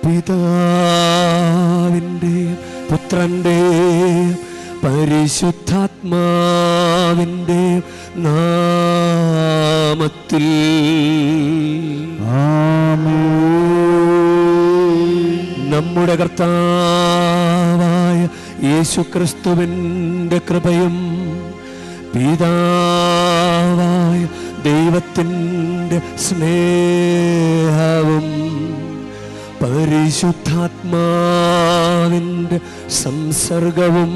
പിതാവിൻ്റെയും പുത്രൻ്റെയും പരിശുദ്ധാത്മാവിൻ്റെയും നാമത്തിൽ. നമ്മുടെ കർത്താവായ യേശുക്രിസ്തുവിൻ്റെ കൃപയും പിതാവായ ദൈവത്തിൻ്റെ സ്നേഹവും പരിശുദ്ധാത്മാവിൻ്റെ സംസർഗവും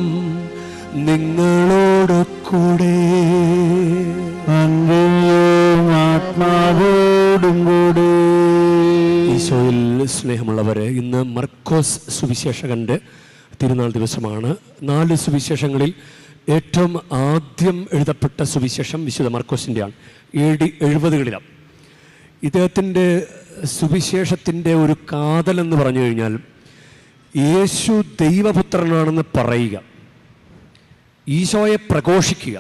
നിങ്ങളോട് കൂടെ ആത്മാവോടും കൂടെ. ഈശോയിൽ സ്നേഹമുള്ളവരെ, ഇന്ന് മർക്കോസ് സുവിശേഷകൻ്റെ തിരുനാൾ ദിവസമാണ്. 4 സുവിശേഷങ്ങളിൽ ഏറ്റവും ആദ്യം എഴുതപ്പെട്ട സുവിശേഷം വിശുദ്ധ മർക്കോസിൻ്റെയാണ്. AD 70-കളിലാണ്. ഇദ്ദേഹത്തിൻ്റെ സുവിശേഷത്തിൻ്റെ ഒരു കാതലെന്ന് പറഞ്ഞു കഴിഞ്ഞാൽ യേശു ദൈവപുത്രനാണെന്ന് പറയുക, ഈശോയെ പ്രഘോഷിക്കുക,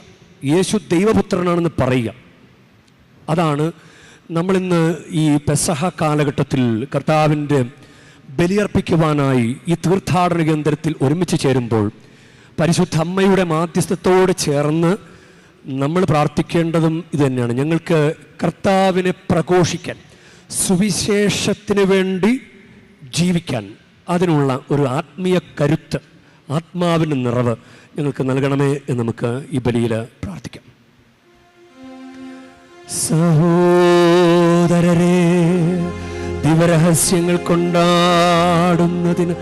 യേശു ദൈവപുത്രനാണെന്ന് പറയുക. അതാണ് നമ്മളിന്ന് ഈ പെസഹ കാലഘട്ടത്തിൽ കർത്താവിൻ്റെ ബലിയർപ്പിക്കുവാനായി ഈ തീർത്ഥാടന കേന്ദ്രത്തിൽ ഒരുമിച്ച് ചേരുമ്പോൾ പരിശുദ്ധ അമ്മയുടെ മാധ്യസ്ഥത്തോട് ചേർന്ന് നമ്മൾ പ്രാർത്ഥിക്കേണ്ടതും ഇത് തന്നെയാണ്. ഞങ്ങൾക്ക് കർത്താവിനെ പ്രഘോഷിക്കാൻ, സുവിശേഷത്തിന് വേണ്ടി ജീവിക്കാൻ, അതിനുള്ള ഒരു ആത്മീയ കരുത്ത്, ആത്മാവിൻ്റെ നിറവ് ഞങ്ങൾക്ക് നൽകണമേ എന്ന് നമുക്ക് ഈ ബലിയിൽ പ്രാർത്ഥിക്കാം. സഹോദരരെ, ദിവരഹസ്യങ്ങൾ കൊണ്ടാടുന്നതിന്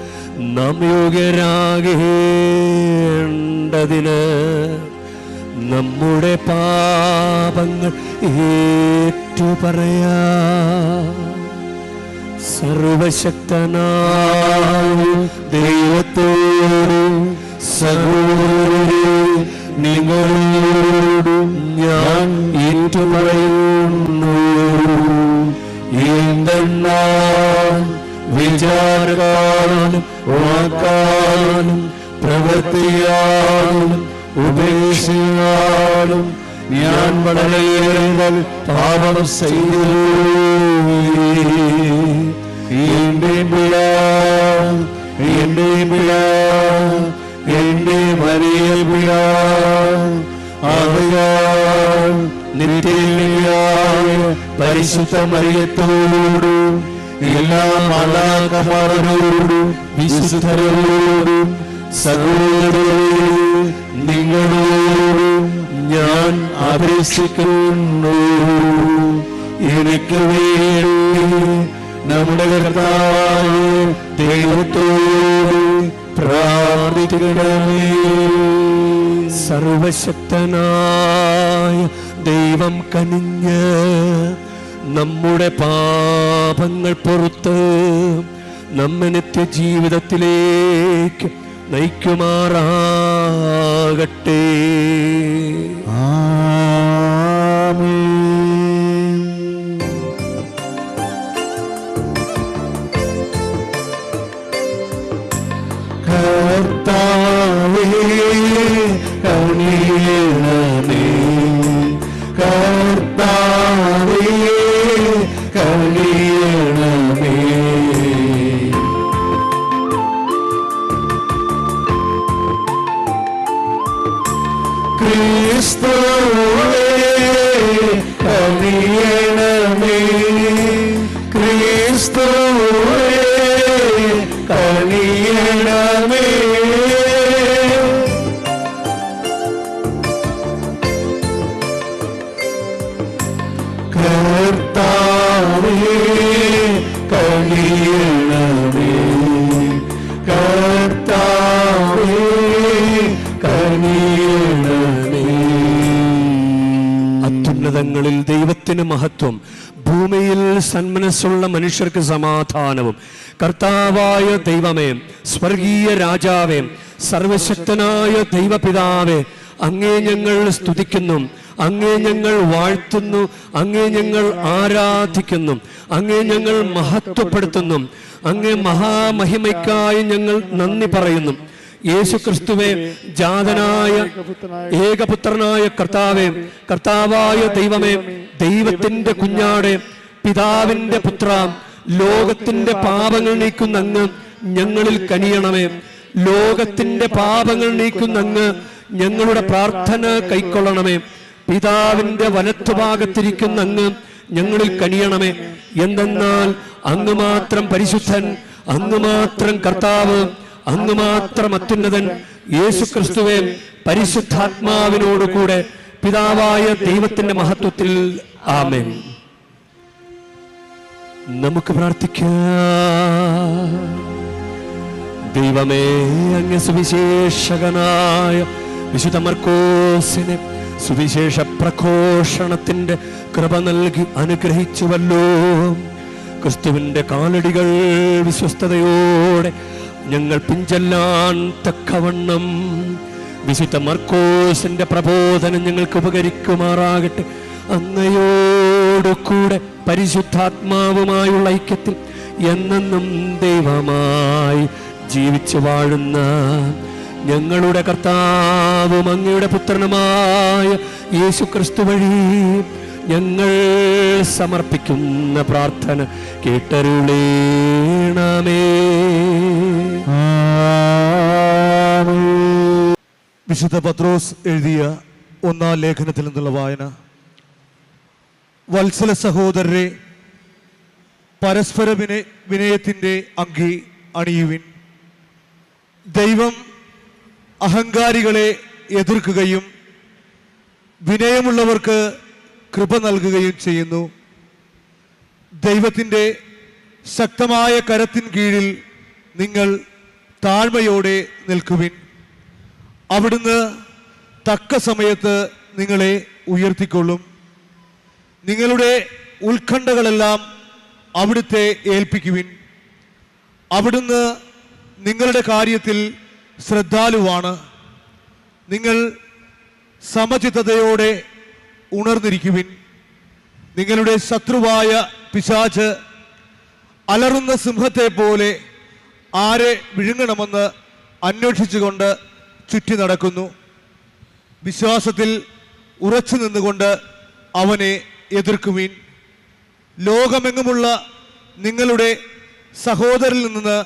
നാം യോഗ്യരാകേണ്ടതിന് നമ്മുടെ പാപങ്ങൾ ഏറ്റുപറയാ. സർവശക്തനായ ദൈവത്തോട് സഹോദരരെ, നിങ്ങളോട് ഞാൻ ഏറ്റുപറയുന്നു. എന്തെന്നാൽ വിചാരകാലും വാക്കാലും പ്രവൃത്തിയാലും ഉപേക്ഷയാലും ഞാൻ വളരെയേറെ പാപം ചെയ്തു. എന്റെ വലിയ പിഴ. ആകയാൽ നിത്യമായ പരിശുദ്ധ മറിയത്തോടും എല്ലാ മാലാഖമാരോടും വിശുദ്ധരോടും സഹോദരരെ നിങ്ങളോടും ഞാൻ അപേക്ഷിക്കുന്നു. എനിക്ക് വേണ്ടി നമ്മുടെ കർത്താവായ ദൈവത്തോട് പ്രാർത്ഥിക്കണമേ. സർവശക്തനായ ദൈവം കനിഞ്ഞ് നമ്മുടെ പാപങ്ങൾ പൊറുത്ത് നമ്മെ നിത്യജീവിതത്തിലേക്ക് നയിക്കുമാറാകട്ടെ. കർത്താവേ കനിയണമേ, കർത്താവേ കനിയണമേ. ക്രിസ്തുവേ കനിയണമേ, ക്രിസ്തുവേ കനിയണമേ. കർത്താവേ കനിയണമേ, കർത്താവേ കനിയണമേ. അത്യുന്നതങ്ങളിൽ ദൈവത്തിന് മഹത്വം, ഭൂമിയിൽ സന്മനസ്സുള്ള മനുഷ്യർക്ക് സമാധാനവും. കർത്താവായ ദൈവമേ, സ്വർഗീയ രാജാവേ, സർവശക്തനായ ദൈവപിതാവേ, അങ്ങേ ഞങ്ങൾ സ്തുതിക്കുന്നു, അങ്ങേ ഞങ്ങൾ വാഴ്ത്തുന്നു, അങ്ങേ ഞങ്ങൾ ആരാധിക്കുന്നു, അങ്ങേ ഞങ്ങൾ മഹത്വപ്പെടുത്തുന്നു. അങ്ങേ മഹാമഹിമയ്ക്കായി ഞങ്ങൾ നന്ദി പറയുന്നു. യേശുക്രിസ്തുവേ, ജാതനായ ഏകപുത്രനായ കർത്താവേ, കർത്താവായ ദൈവമേ, ദൈവത്തിന്റെ കുഞ്ഞാടെ, പിതാവിന്റെ പുത്ര, ലോകത്തിന്റെ പാപങ്ങൾ നീക്കുന്ന അങ്ങ് ഞങ്ങളിൽ കനിയണമേ. ലോകത്തിന്റെ പാപങ്ങൾ നീക്കുന്ന അങ്ങ് ഞങ്ങളുടെ പ്രാർത്ഥന കൈക്കൊള്ളണമേ. പിതാവിന്റെ വലത്തുഭാഗത്തിരിക്കുന്ന അങ്ങ് ഞങ്ങളിൽ കനിയണമേ. എന്തെന്നാൽ അങ്ങ് മാത്രം പരിശുദ്ധൻ, അങ്ങ് മാത്രം കർത്താവ്, അങ്ങ് മാത്രം അത്യുന്നതൻ. യേശുക്രിസ്തുവേ, പരിശുദ്ധാത്മാവിനോടുകൂടെ പിതാവായ ദൈവത്തിന്റെ മഹത്വത്തിൽ. ആമേൻ. നമുക്ക് പ്രാർത്ഥിക്കാം. ദൈവമേ, അങ്ങ് സുവിശേഷകനായ വിശുദ്ധ മർക്കോസിനെ സുവിശേഷ പ്രഘോഷണത്തിന്റെ കൃപ നൽകി അനുഗ്രഹിച്ചുവല്ലോ. ക്രിസ്തുവിന്റെ കാലടികൾ വിശ്വസ്തയോടെ ഞങ്ങൾ പിഞ്ചെല്ലാൻ തക്കവണ്ണം വിശുദ്ധ മർക്കോസിന്റെ പ്രബോധനം ഞങ്ങൾക്ക് ഉപകരിക്കുമാറാകട്ടെ. അങ്ങയോടുകൂടെ പരിശുദ്ധാത്മാവുമായുള്ള ഐക്യത്തിൽ എന്നെന്നും ദൈവമായി ജീവിച്ചു വാഴുന്ന ഞങ്ങളുടെ കർത്താവും അങ്ങയുടെ പുത്രനുമായ യേശുക്രിസ്തു വഴി ഞങ്ങൾ സമർപ്പിക്കുന്ന പ്രാർത്ഥന കേട്ടരുളേണമേ. വിശുദ്ധ പത്രോസ് എഴുതിയ 1-ാം ലേഖനത്തിൽ നിന്നുള്ള വായന. വത്സല സഹോദരരെ, പരസ്പര വിനയത്തിൻ്റെ അങ്കി അണിയുവിൻ. ദൈവം അഹങ്കാരികളെ എതിർക്കുകയും വിനയമുള്ളവർക്ക് കൃപ നൽകുകയും ചെയ്യുന്നു. ദൈവത്തിൻ്റെ ശക്തമായ കരത്തിൻ കീഴിൽ നിങ്ങൾ താഴ്മയോടെ നിൽക്കുവിൻ. അവിടുന്ന് തക്ക സമയത്ത് നിങ്ങളെ ഉയർത്തിക്കൊള്ളും. നിങ്ങളുടെ ഉത്കണ്ഠകളെല്ലാം അവിടുത്തെ ഏൽപ്പിക്കുവിൻ. അവിടുന്ന് നിങ്ങളുടെ കാര്യത്തിൽ ശ്രദ്ധാലുവാണ്. നിങ്ങൾ സമചിത്തതയോടെ ഉണർന്നിരിക്കുവിൻ. നിങ്ങളുടെ ശത്രുവായ പിശാച് അലറുന്ന സിംഹത്തെ പോലെ ആരെ വിഴുങ്ങണമെന്ന് അന്വേഷിച്ചുകൊണ്ട് ചുറ്റി നടക്കുന്നു. വിശ്വാസത്തിൽ ഉറച്ചു നിന്നുകൊണ്ട് അവനെ എതിർക്കുവിൻ. ലോകമെങ്ങുമുള്ള നിങ്ങളുടെ സഹോദരിൽ നിന്ന്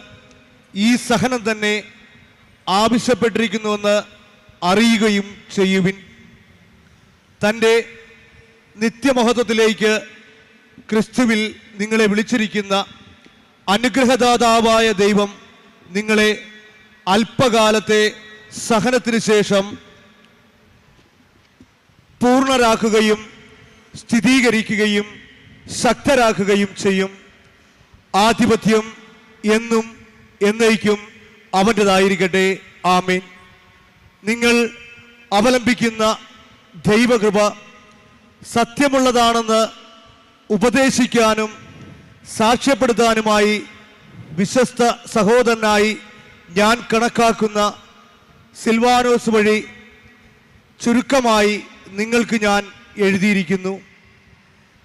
ഈ സഹനം തന്നെ ആവശ്യപ്പെട്ടിരിക്കുന്നുവെന്ന് അറിയുകയും ചെയ്യുവിൻ. തൻ്റെ നിത്യമഹത്വത്തിലേക്ക് ക്രിസ്തുവിൽ നിങ്ങളെ വിളിച്ചിരിക്കുന്ന അനുഗ്രഹദാതാവായ ദൈവം നിങ്ങളെ അല്പകാലത്തെ സഹനത്തിന് ശേഷം പൂർണ്ണരാക്കുകയും സ്ഥിരീകരിക്കുകയും ശക്തരാക്കുകയും ചെയ്യും. ആധിപത്യം എന്നും എന്നേക്കും അവൻ്റെതായിരിക്കട്ടെ. ആമേൻ. നിങ്ങൾ അവലംബിക്കുന്ന ദൈവകൃപ സത്യമുള്ളതാണെന്ന് ഉപദേശിക്കാനും സാക്ഷ്യപ്പെടുത്താനുമായി വിശ്വസ്ത സഹോദരനായി ഞാൻ കണക്കാക്കുന്ന സിൽവാനോസ് വഴി ചുരുക്കമായി നിങ്ങൾക്ക് ഞാൻ എഴുതിയിരിക്കുന്നു.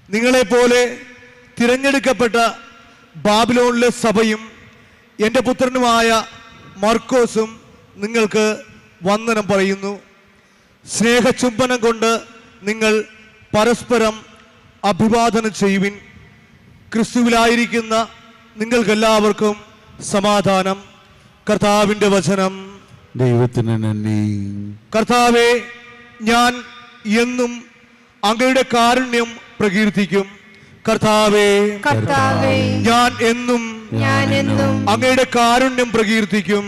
നിങ്ങളെപ്പോലെ തിരഞ്ഞെടുക്കപ്പെട്ട ബാബിലോണിലെ സഭയും എൻ്റെ പുത്രനുമായ മർക്കോസും നിങ്ങൾക്ക് വന്ദനം പറയുന്നു. സ്നേഹചുംബനം കൊണ്ട് നിങ്ങൾ പരസ്പരം അഭിവാദനം ചെയ്യുവിൻ. ക്രിസ്തുവിലായിരിക്കുന്ന നിങ്ങൾക്കെല്ലാവർക്കും സമാധാനം. കർത്താവിൻ്റെ വചനം. ദൈവത്തിന് നന്ദി. കർത്താവേ, ഞാൻ എന്നും അങ്ങയുടെ കാരുണ്യം പ്രകീർത്തിക്കും. കർത്താവേ, ഞാൻ എന്നും അങ്ങയുടെ കാരുണ്യം പ്രകീർത്തിക്കും.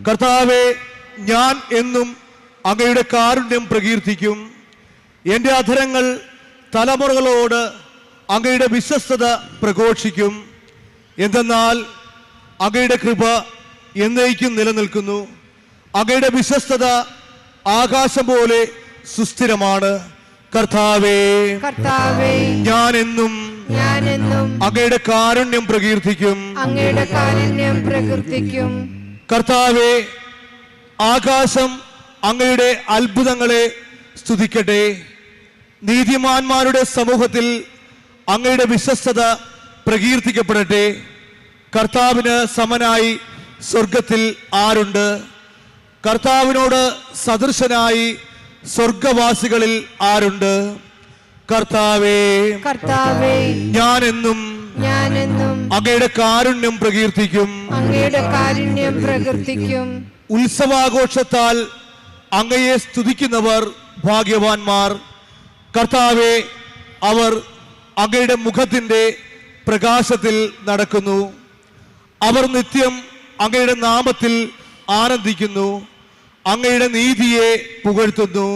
കർത്താവേ, ഞാൻ എന്നും അങ്ങയുടെ കാരുണ്യം പ്രകീർത്തിക്കും. എൻ്റെ അധരങ്ങൾ തലമുറകളോട് അങ്ങയുടെ വിശ്വസ്തത പ്രഘോഷിക്കും. എന്തെന്നാൽ അങ്ങയുടെ കൃപ എന്നേക്കും നിലനിൽക്കുന്നു. അങ്ങയുടെ വിശ്വസ്തത ആകാശം പോലെ സുസ്ഥിരമാണ്. കർത്താവേ, ഞാൻ എന്നും അങ്ങയുടെ കാരുണ്യം പ്രകീർത്തിക്കും. കർത്താവേ, ആകാശം അങ്ങയുടെ അത്ഭുതങ്ങളെ സ്തുതിക്കട്ടെ. നീതിമാന്മാരുടെ സമൂഹത്തിൽ അങ്ങയുടെ വിശ്വസ്തത പ്രകീർത്തിക്കപ്പെടട്ടെ. കർത്താവിന് സമനായി സ്വർഗത്തിൽ ആരുണ്ട്? കർത്താവിനോട് സദൃശനായി സ്വർഗവാസികളിൽ ആരുണ്ട്? കർത്താവേ കർത്താവേ, ഞാനെന്നും ഞാനെന്നും അങ്ങയുടെ കാരുണ്യം പ്രകീർത്തിക്കും. അങ്ങയുടെ കാരുണ്യം പ്രകീർത്തിക്കും. ഉത്സവാഘോഷത്താൽ അങ്ങയെ സ്തുതിക്കുന്നവർ ഭാഗ്യവാന്മാർ. കർത്താവേ, അവർ അങ്ങയുടെ മുഖത്തിന്റെ പ്രകാശത്തിൽ നടക്കുന്നു. അവർ നിത്യം അങ്ങയുടെ നാമത്തിൽ ആനന്ദിക്കുന്നു, അങ്ങയുടെ നീതിയെ പുകഴ്ത്തുന്നു.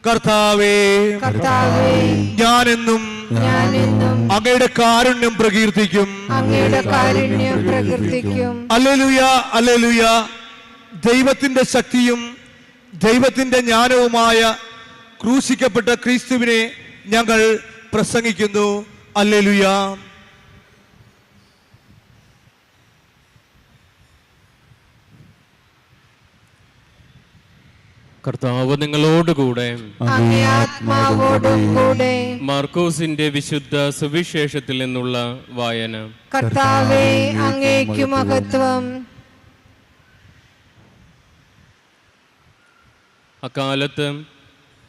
കർത്താവേ, കർത്താവേ, ഞാനെന്നും ഞാനെന്നും അങ്ങയുടെ കാരുണ്യം പ്രകീർത്തിക്കും. അങ്ങയുടെ കാരുണ്യം പ്രകീർത്തിക്കും. Hallelujah, hallelujah. ദൈവത്തിന്റെ ശക്തിയും ദൈവത്തിന്റെ ജ്ഞാനവുമായ ക്രൂശിക്കപ്പെട്ട ക്രിസ്തുവിനെ ഞങ്ങൾ പ്രസംഗിക്കുന്നു. ഹല്ലേലൂയ. കർത്താവ് നിങ്ങളോടുകൂടെ. അങ്ങേ ആത്മാവോടും കൂടെ. മാർക്കോസിന്റെ വിശുദ്ധ സുവിശേഷത്തിൽ നിന്നുള്ള വായന. കർത്താവേ, അങ്ങേക്കു മഹത്വം. അക്കാലത്ത്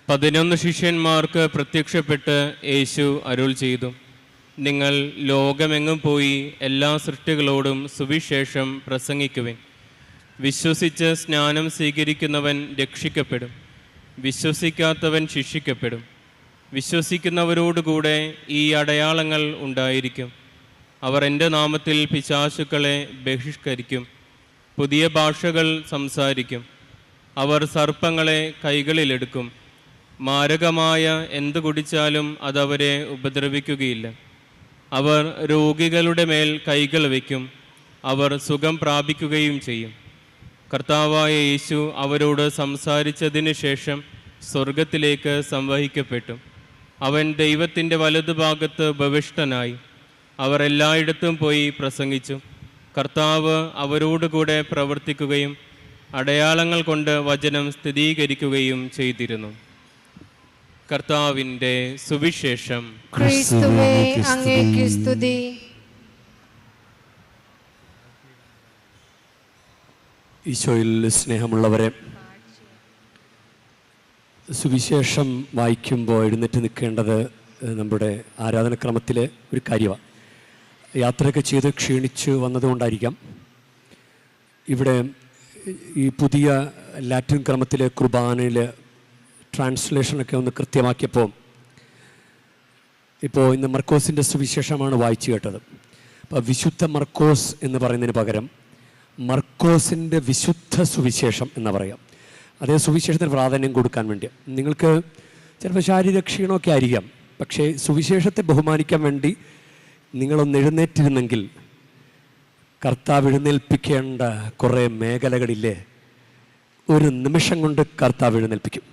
11 ശിഷ്യന്മാർക്ക് പ്രത്യക്ഷപ്പെട്ട് യേശു അരുൾ ചെയ്തു, നിങ്ങൾ ലോകമെങ്ങും പോയി എല്ലാ സൃഷ്ടികളോടും സുവിശേഷം പ്രസംഗിക്കുവിൻ. വിശ്വസിച്ച് സ്നാനം സ്വീകരിക്കുന്നവൻ രക്ഷിക്കപ്പെടും, വിശ്വസിക്കാത്തവൻ ശിക്ഷിക്കപ്പെടും. വിശ്വസിക്കുന്നവരോടുകൂടെ ഈ അടയാളങ്ങൾ ഉണ്ടായിരിക്കും. അവർ എൻ്റെ നാമത്തിൽ പിശാചുക്കളെ ബഹിഷ്കരിക്കും, പുതിയ ഭാഷകൾ സംസാരിക്കും. അവർ സർപ്പങ്ങളെ കൈകളിലെടുക്കും, മാരകമായ എന്ത് കുടിച്ചാലും അതവരെ ഉപദ്രവിക്കുകയില്ല. അവർ രോഗികളുടെ മേൽ കൈകൾ വയ്ക്കും, അവർ സുഖം പ്രാപിക്കുകയും ചെയ്യും. കർത്താവായ യേശു അവരോട് സംസാരിച്ചതിന് ശേഷം സ്വർഗത്തിലേക്ക് സംവഹിക്കപ്പെട്ടു. അവൻ ദൈവത്തിൻ്റെ വലതുഭാഗത്ത് ഉപവിഷ്ടനായി. അവർ എല്ലായിടത്തും പോയി പ്രസംഗിച്ചു. കർത്താവ് അവരോടുകൂടെ പ്രവർത്തിക്കുകയും അടയാളങ്ങൾ കൊണ്ട് വചനം സ്ഥിരീകരിക്കുകയും ചെയ്തിരുന്നു. കർത്താവിൻ്റെ സുവിശേഷം. ക്രിസ്തുവേ, അങ്ങേക്കു സ്തുതി. ഈശോയിൽ സ്നേഹമുള്ളവരെ, സുവിശേഷം വായിക്കുമ്പോൾ എഴുന്നേറ്റ് നിൽക്കേണ്ടത് നമ്മുടെ ആരാധനക്രമത്തിലെ ഒരു കാര്യമാണ്. യാത്രയൊക്കെ ചെയ്ത് ക്ഷീണിച്ച് വന്നതുകൊണ്ടായിരിക്കാം ഇവിടെ ഈ പുതിയ ലാറ്റിൻ ക്രമത്തിലെ കുർബാനയിൽ ട്രാൻസ്ലേഷനൊക്കെ ഒന്ന് കൃത്യമാക്കിയപ്പോൾ, ഇപ്പോൾ ഇന്ന് മർക്കോസിൻ്റെ സുവിശേഷമാണ് വായിച്ചു കേട്ടത്. അപ്പോൾ വിശുദ്ധ മർക്കോസ് എന്ന് പറയുന്നതിന് പകരം മർക്കോസിൻ്റെ വിശുദ്ധ സുവിശേഷം എന്ന് പറയാം. അതേ സുവിശേഷത്തിന് പ്രാധാന്യം കൊടുക്കാൻ വേണ്ടി. നിങ്ങൾക്ക് ചിലപ്പോൾ ശാരീരിക ക്ഷീണമൊക്കെ ആയിരിക്കാം, പക്ഷേ സുവിശേഷത്തെ ബഹുമാനിക്കാൻ വേണ്ടി നിങ്ങളൊന്ന് എഴുന്നേറ്റിരുന്നെങ്കിൽ കർത്താവ് എഴുന്നേൽപ്പിക്കേണ്ട കുറേ മേഖലകളില്ലേ, ഒരു നിമിഷം കൊണ്ട് കർത്താവ് എഴുന്നേൽപ്പിക്കും.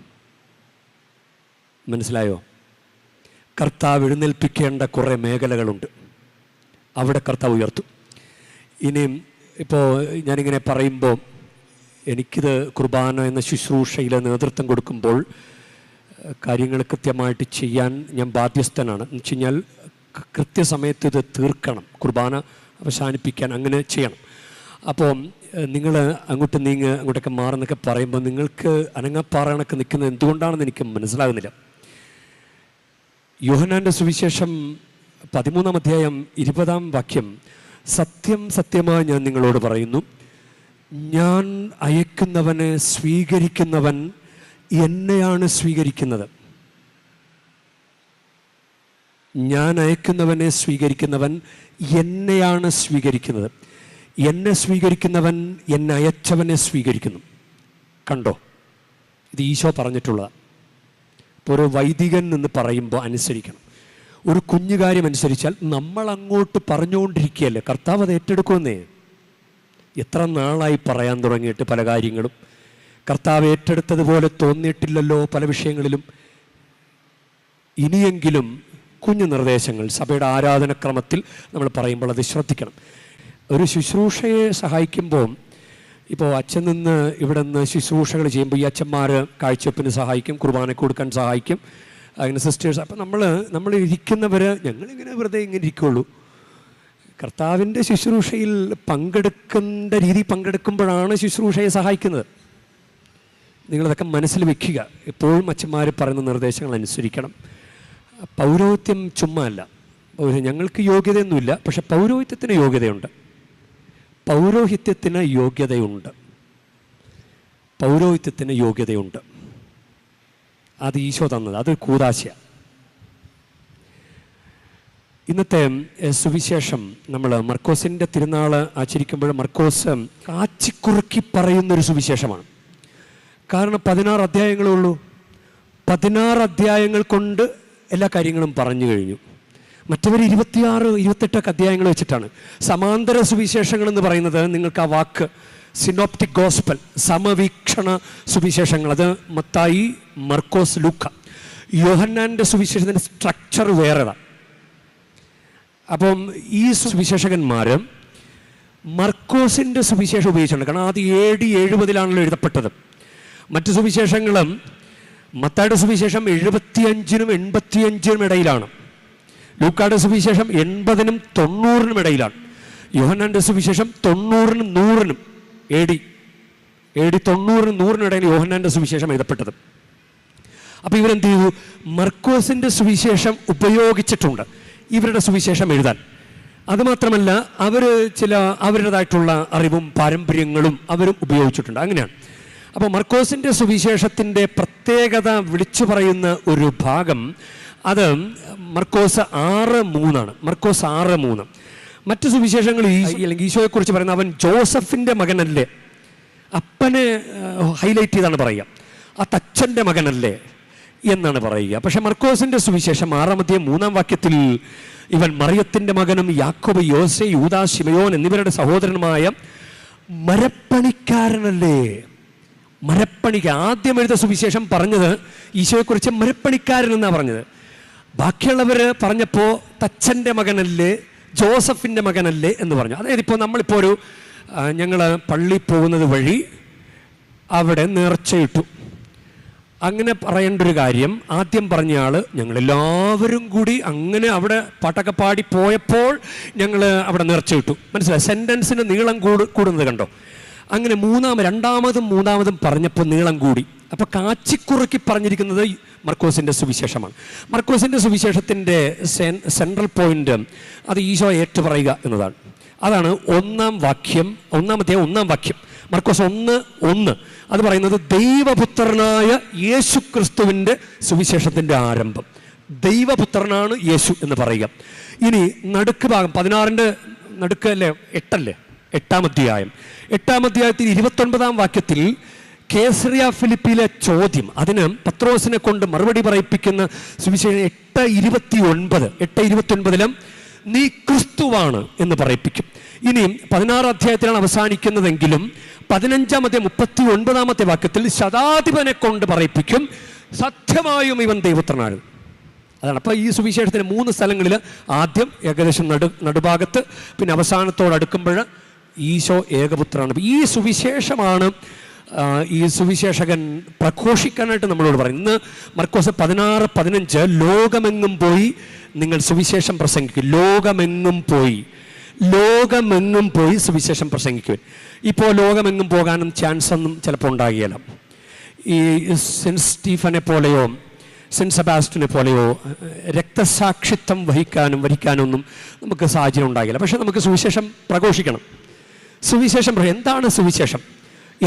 മനസ്സിലായോ? കർത്താവ് എഴുന്നേൽപ്പിക്കേണ്ട കുറേ മേഖലകളുണ്ട്, അവിടെ കർത്താവ് ഉയർത്തും. ഇനിയും ഇപ്പോൾ ഞാനിങ്ങനെ പറയുമ്പോൾ എനിക്കിത് കുർബാന എന്ന ശുശ്രൂഷയിൽ നേതൃത്വം കൊടുക്കുമ്പോൾ കാര്യങ്ങൾ കൃത്യമായിട്ട് ചെയ്യാൻ ഞാൻ ബാധ്യസ്ഥനാണ്. എന്ന് വെച്ച് കഴിഞ്ഞാൽ കൃത്യസമയത്ത് ഇത് തീർക്കണം, കുർബാന അവസാനിപ്പിക്കാൻ അങ്ങനെ ചെയ്യണം. അപ്പോൾ നിങ്ങൾ അങ്ങോട്ടൊക്കെ മാറുന്നൊക്കെ പറയുമ്പോൾ നിങ്ങൾക്ക് അനങ്ങാപ്പാറണക്ക് നിൽക്കുന്നത് എന്തുകൊണ്ടാണെന്ന് എനിക്ക് മനസ്സിലാകുന്നില്ല. യോഹന്നാൻ്റെ സുവിശേഷം 13-ാം അധ്യായം 20-ാം വാക്യം, സത്യം സത്യമായി ഞാൻ നിങ്ങളോട് പറയുന്നു, ഞാൻ അയക്കുന്നവനെ സ്വീകരിക്കുന്നവൻ എന്നെയാണ് സ്വീകരിക്കുന്നത്. ഞാൻ അയക്കുന്നവനെ സ്വീകരിക്കുന്നവൻ എന്നെയാണ് സ്വീകരിക്കുന്നത്. എന്നെ സ്വീകരിക്കുന്നവൻ എന്നെ അയച്ചവനെ സ്വീകരിക്കുന്നു. കണ്ടോ? ഇത് ഈശോ പറഞ്ഞിട്ടുള്ളതാണ്. ഇപ്പോൾ ഒരു വൈദികൻ എന്ന് പറയുമ്പോൾ അനുസരിക്കണം. ഒരു കുഞ്ഞു കാര്യം അനുസരിച്ചാൽ നമ്മൾ അങ്ങോട്ട് പറഞ്ഞുകൊണ്ടിരിക്കുകയല്ലേ, കർത്താവ് അത് ഏറ്റെടുക്കുമെന്നേ. എത്ര നാളായി പറയാൻ തുടങ്ങിയിട്ട് പല കാര്യങ്ങളും കർത്താവ് ഏറ്റെടുത്തതുപോലെ തോന്നിയിട്ടില്ലല്ലോ പല വിഷയങ്ങളിലും. ഇനിയെങ്കിലും കുഞ്ഞു നിർദ്ദേശങ്ങൾ സഭയുടെ ആരാധനക്രമത്തിൽ നമ്മൾ പറയുമ്പോൾ അത് ശ്രദ്ധിക്കണം. ഒരു ശുശ്രൂഷയെ സഹായിക്കുമ്പോൾ, ഇപ്പോൾ അച്ഛൻ നിന്ന് ഇവിടെ നിന്ന് ശുശ്രൂഷകൾ ചെയ്യുമ്പോൾ ഈ അച്ഛന്മാർ കാഴ്ചവെപ്പിന് സഹായിക്കും, കുർബാന കൊടുക്കാൻ സഹായിക്കും, അങ്ങനെ സിസ്റ്റേഴ്സ്. അപ്പം നമ്മൾ ഇരിക്കുന്നവർ ഞങ്ങളിങ്ങനെ വെറുതെ ഇങ്ങനെ ഇരിക്കുള്ളൂ. കർത്താവിൻ്റെ ശുശ്രൂഷയിൽ പങ്കെടുക്കേണ്ട രീതി പങ്കെടുക്കുമ്പോഴാണ് ശുശ്രൂഷയെ സഹായിക്കുന്നത്. നിങ്ങളതൊക്കെ മനസ്സിൽ വെക്കുക. എപ്പോഴും അച്ഛന്മാർ പറയുന്ന നിർദ്ദേശങ്ങൾ അനുസരിക്കണം. പൗരോഹിത്യം ചുമ്മാ അല്ല. ഞങ്ങൾക്ക് യോഗ്യതയൊന്നുമില്ല, പക്ഷെ പൗരോഹിത്യത്തിന് യോഗ്യതയുണ്ട്. പൗരോഹിത്യത്തിന് യോഗ്യതയുണ്ട്. പൗരോഹിത്യത്തിന് യോഗ്യതയുണ്ട്. അത് ഈശോ തന്നത്, അത് കൂദാശയാണ്. ഇന്നത്തെ സുവിശേഷം നമ്മൾ മർക്കോസിൻ്റെ തിരുനാൾ ആചരിക്കുമ്പോൾ മർക്കോസ് കാച്ചിക്കുറുക്കി പറയുന്നൊരു സുവിശേഷമാണ്. കാരണം 16 അധ്യായങ്ങളേ ഉള്ളൂ. 16 അധ്യായങ്ങൾ കൊണ്ട് എല്ലാ കാര്യങ്ങളും പറഞ്ഞു കഴിഞ്ഞു. മറ്റവർ 26, 28 അധ്യായങ്ങൾ വെച്ചിട്ടാണ്. സമാന്തര സുവിശേഷങ്ങൾ എന്ന് പറയുന്നത്, നിങ്ങൾക്ക് ആ വാക്ക് സിനോപ്റ്റിക് ഗോസ്പൽ, സമവീക്ഷണ സുവിശേഷങ്ങൾ, അത് മത്തായി, മർക്കോസ്, ലൂക്ക. യോഹന്നാൻ്റെ സുവിശേഷത്തിൻ്റെ സ്ട്രക്ചർ വേറെതാണ്. അപ്പം ഈ സുവിശേഷകന്മാർ മർക്കോസിൻ്റെ സുവിശേഷം ഉപയോഗിച്ചിട്ടുണ്ട്. കാരണം അത് AD 70 എഴുതപ്പെട്ടത്. മറ്റു സുവിശേഷങ്ങളും മത്തായിയുടെ സുവിശേഷം 75-നും 85-നും ഇടയിലാണ്. ലൂക്കായുടെ സുവിശേഷം 80-നും 90-നും ഇടയിലാണ്. യോഹന്നാൻ്റെ സുവിശേഷം 90-നും 100-നും AD 90-നും 100-നും ഇടയിൽ യോഹന്നാൻ്റെ സുവിശേഷം എഴുതപ്പെട്ടത്. അപ്പോൾ ഇവരെന്ത് ചെയ്തു? മർക്കോസിൻ്റെ സുവിശേഷം ഉപയോഗിച്ചിട്ടുണ്ട് ഇവരുടെ സുവിശേഷം എഴുതാൻ. അതുമാത്രമല്ല, അവർ ചില അവരുടേതായിട്ടുള്ള അറിവും പാരമ്പര്യങ്ങളും അവരും ഉപയോഗിച്ചിട്ടുണ്ട്. അങ്ങനെയാണ്. അപ്പോൾ മർക്കോസിൻ്റെ സുവിശേഷത്തിൻ്റെ പ്രത്യേകത വിളിച്ചു പറയുന്ന ഒരു ഭാഗം, അത് മർക്കോസ് 6:3 മർക്കോസ് 6:3. മറ്റു സുവിശേഷങ്ങൾ അല്ലെങ്കിൽ ഈശോയെക്കുറിച്ച് പറയുന്ന അവൻ ജോസഫിൻ്റെ മകനല്ലേ, അപ്പനെ ഹൈലൈറ്റ് ചെയ്താണ് പറയുക. ആ തച്ചൻ്റെ മകനല്ലേ എന്നാണ് പറയുക. പക്ഷെ മർക്കോസിൻ്റെ സുവിശേഷം 6:3 ഇവൻ മറിയത്തിൻ്റെ മകനും യാക്കോബ്, യോസെ, യൂദാ, ശിമയോൻ എന്നിവരുടെ സഹോദരനുമായ മരപ്പണിക്കാരനല്ലേ. ആദ്യം എഴുത സുവിശേഷം പറഞ്ഞത് ഈശോയെക്കുറിച്ച് മരപ്പണിക്കാരൻ എന്നാണ് പറഞ്ഞത്. ബാക്കിയുള്ളവർ പറഞ്ഞപ്പോൾ തച്ചൻ്റെ മകനല്ലേ, ജോസഫിൻ്റെ മകനല്ലേ എന്ന് പറഞ്ഞു. അതായത് ഇപ്പോൾ നമ്മളിപ്പോൾ ഞങ്ങൾ പള്ളി പോകുന്നത് വഴി അവിടെ നേർച്ചയിട്ടു. അങ്ങനെ പറയേണ്ട ഒരു കാര്യം, ആദ്യം പറഞ്ഞ ആൾ ഞങ്ങളെല്ലാവരും കൂടി അങ്ങനെ അവിടെ പാട്ടൊക്കെ പാടി പോയപ്പോൾ ഞങ്ങൾ അവിടെ നേർച്ചയിട്ടു. മനസ്സിലായി? സെൻറ്റൻസിന് നീളം കൂടുന്നത് കണ്ടോ? അങ്ങനെ രണ്ടാമതും മൂന്നാമതും പറഞ്ഞപ്പോൾ നീളം കൂടി. അപ്പോൾ കാച്ചിക്കുറുക്കി പറഞ്ഞിരിക്കുന്നത് മർക്കോസിൻ്റെ സുവിശേഷമാണ്. മർക്കോസിൻ്റെ സുവിശേഷത്തിൻ്റെ സെൻട്രൽ പോയിന്റ് അത് ഈശോ ഏറ്റുപറയുക എന്നതാണ്. അതാണ് 1-ാം വാക്യം, 1-ാം വാക്യം മർക്കോസ് 1:1. അത് പറയുന്നത് ദൈവപുത്രനായ യേശു ക്രിസ്തുവിൻ്റെ സുവിശേഷത്തിൻ്റെ ആരംഭം. ദൈവപുത്രനാണ് യേശു എന്ന് പറയുക. ഇനി നടുക്ക് ഭാഗം 16-ന്റെ നടുക്ക് അല്ലേ, 8-ാം അധ്യായം. 8-ാം അധ്യായത്തിൽ 29-ാം വാക്യത്തിൽ കേസറിയ ഫിലിപ്പിയിലെ ചോദ്യം, അതിന് പത്രോസിനെ കൊണ്ട് മറുപടി പറയിപ്പിക്കുന്ന സുവിശേഷം 8:29 നീ ക്രിസ്തുവാണ് എന്ന് പറയിപ്പിക്കും. ഇനിയും 16 അധ്യായത്തിലാണ് അവസാനിക്കുന്നതെങ്കിലും 15-ാം അധ്യായം 39-ാമത്തെ വാക്യത്തിൽ ശതാധിപനെ കൊണ്ട് പറയിപ്പിക്കും, സത്യമായും ഇവൻ ദൈവപുത്രനാണ്. അതാണ്. അപ്പോൾ ഈ സുവിശേഷത്തിന് 3 സ്ഥലങ്ങളിൽ, ആദ്യം ഏകദേശം നടുഭാഗത്ത്, പിന്നെ അവസാനത്തോടടുക്കുമ്പോൾ ഈശോ ഏകപുത്രനാണ്. ഈ സുവിശേഷമാണ് ഈ സുവിശേഷകൻ പ്രഘോഷിക്കാനായിട്ട് നമ്മളോട് പറയും. ഇന്ന് മർക്കോസ് 16:15 ലോകമെങ്ങും പോയി നിങ്ങൾ സുവിശേഷം പ്രസംഗിക്കും. ലോകമെങ്ങും പോയി സുവിശേഷം പ്രസംഗിക്കുവാൻ. ഇപ്പോൾ ലോകമെങ്ങും പോകാനും ചാൻസ് ഒന്നും ചിലപ്പോൾ ഉണ്ടാകുകയില്ല. ഈ സെൻറ്റ് സ്റ്റീഫനെ പോലെയോ സെൻറ്റ് സെബാസ്റ്റ്യനെ പോലെയോ രക്തസാക്ഷിത്വം വഹിക്കാനൊന്നും നമുക്ക് സാഹചര്യം ഉണ്ടാകില്ല. പക്ഷെ നമുക്ക് സുവിശേഷം പ്രഘോഷിക്കണം.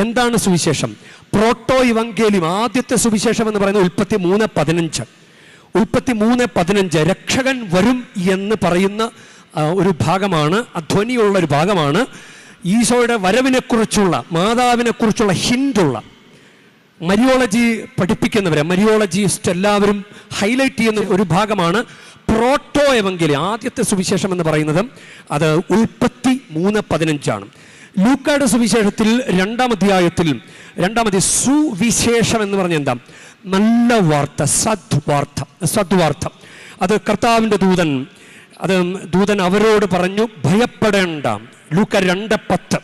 എന്താണ് സുവിശേഷം? പ്രോട്ടോ ഇവങ്കേലിയം, ആദ്യത്തെ സുവിശേഷം എന്ന് പറയുന്നത് ഉൽപ്പത്തി 3:15 രക്ഷകൻ വരും എന്ന് പറയുന്ന ഒരു ഭാഗമാണ്, ധ്വനിയുള്ള ഒരു ഭാഗമാണ്. ഈശോയുടെ വരവിനെക്കുറിച്ചുള്ള, മാതാവിനെക്കുറിച്ചുള്ള ഹിന്റുള്ള, മരിയോളജി പഠിപ്പിക്കുന്നവരെ, മരിയോളജിസ്റ്റ് എല്ലാവരും ഹൈലൈറ്റ് ചെയ്യുന്ന ഒരു ഭാഗമാണ് പ്രോട്ടോ എവങ്കേലിയം. ആദ്യത്തെ സുവിശേഷം എന്ന് പറയുന്നത് അത് ഉൽപ്പത്തി 3:15 ലൂക്കായുടെ സുവിശേഷത്തിൽ 2-ാം അധ്യായത്തിൽ സുവിശേഷം എന്ന് പറഞ്ഞ എന്താ? നല്ല വാർത്ത, സദ്വാർത്ത. അത് കർത്താവിൻ്റെ ദൂതൻ അവരോട് പറഞ്ഞു, ഭയപ്പെടേണ്ട. ലൂക്ക 2:10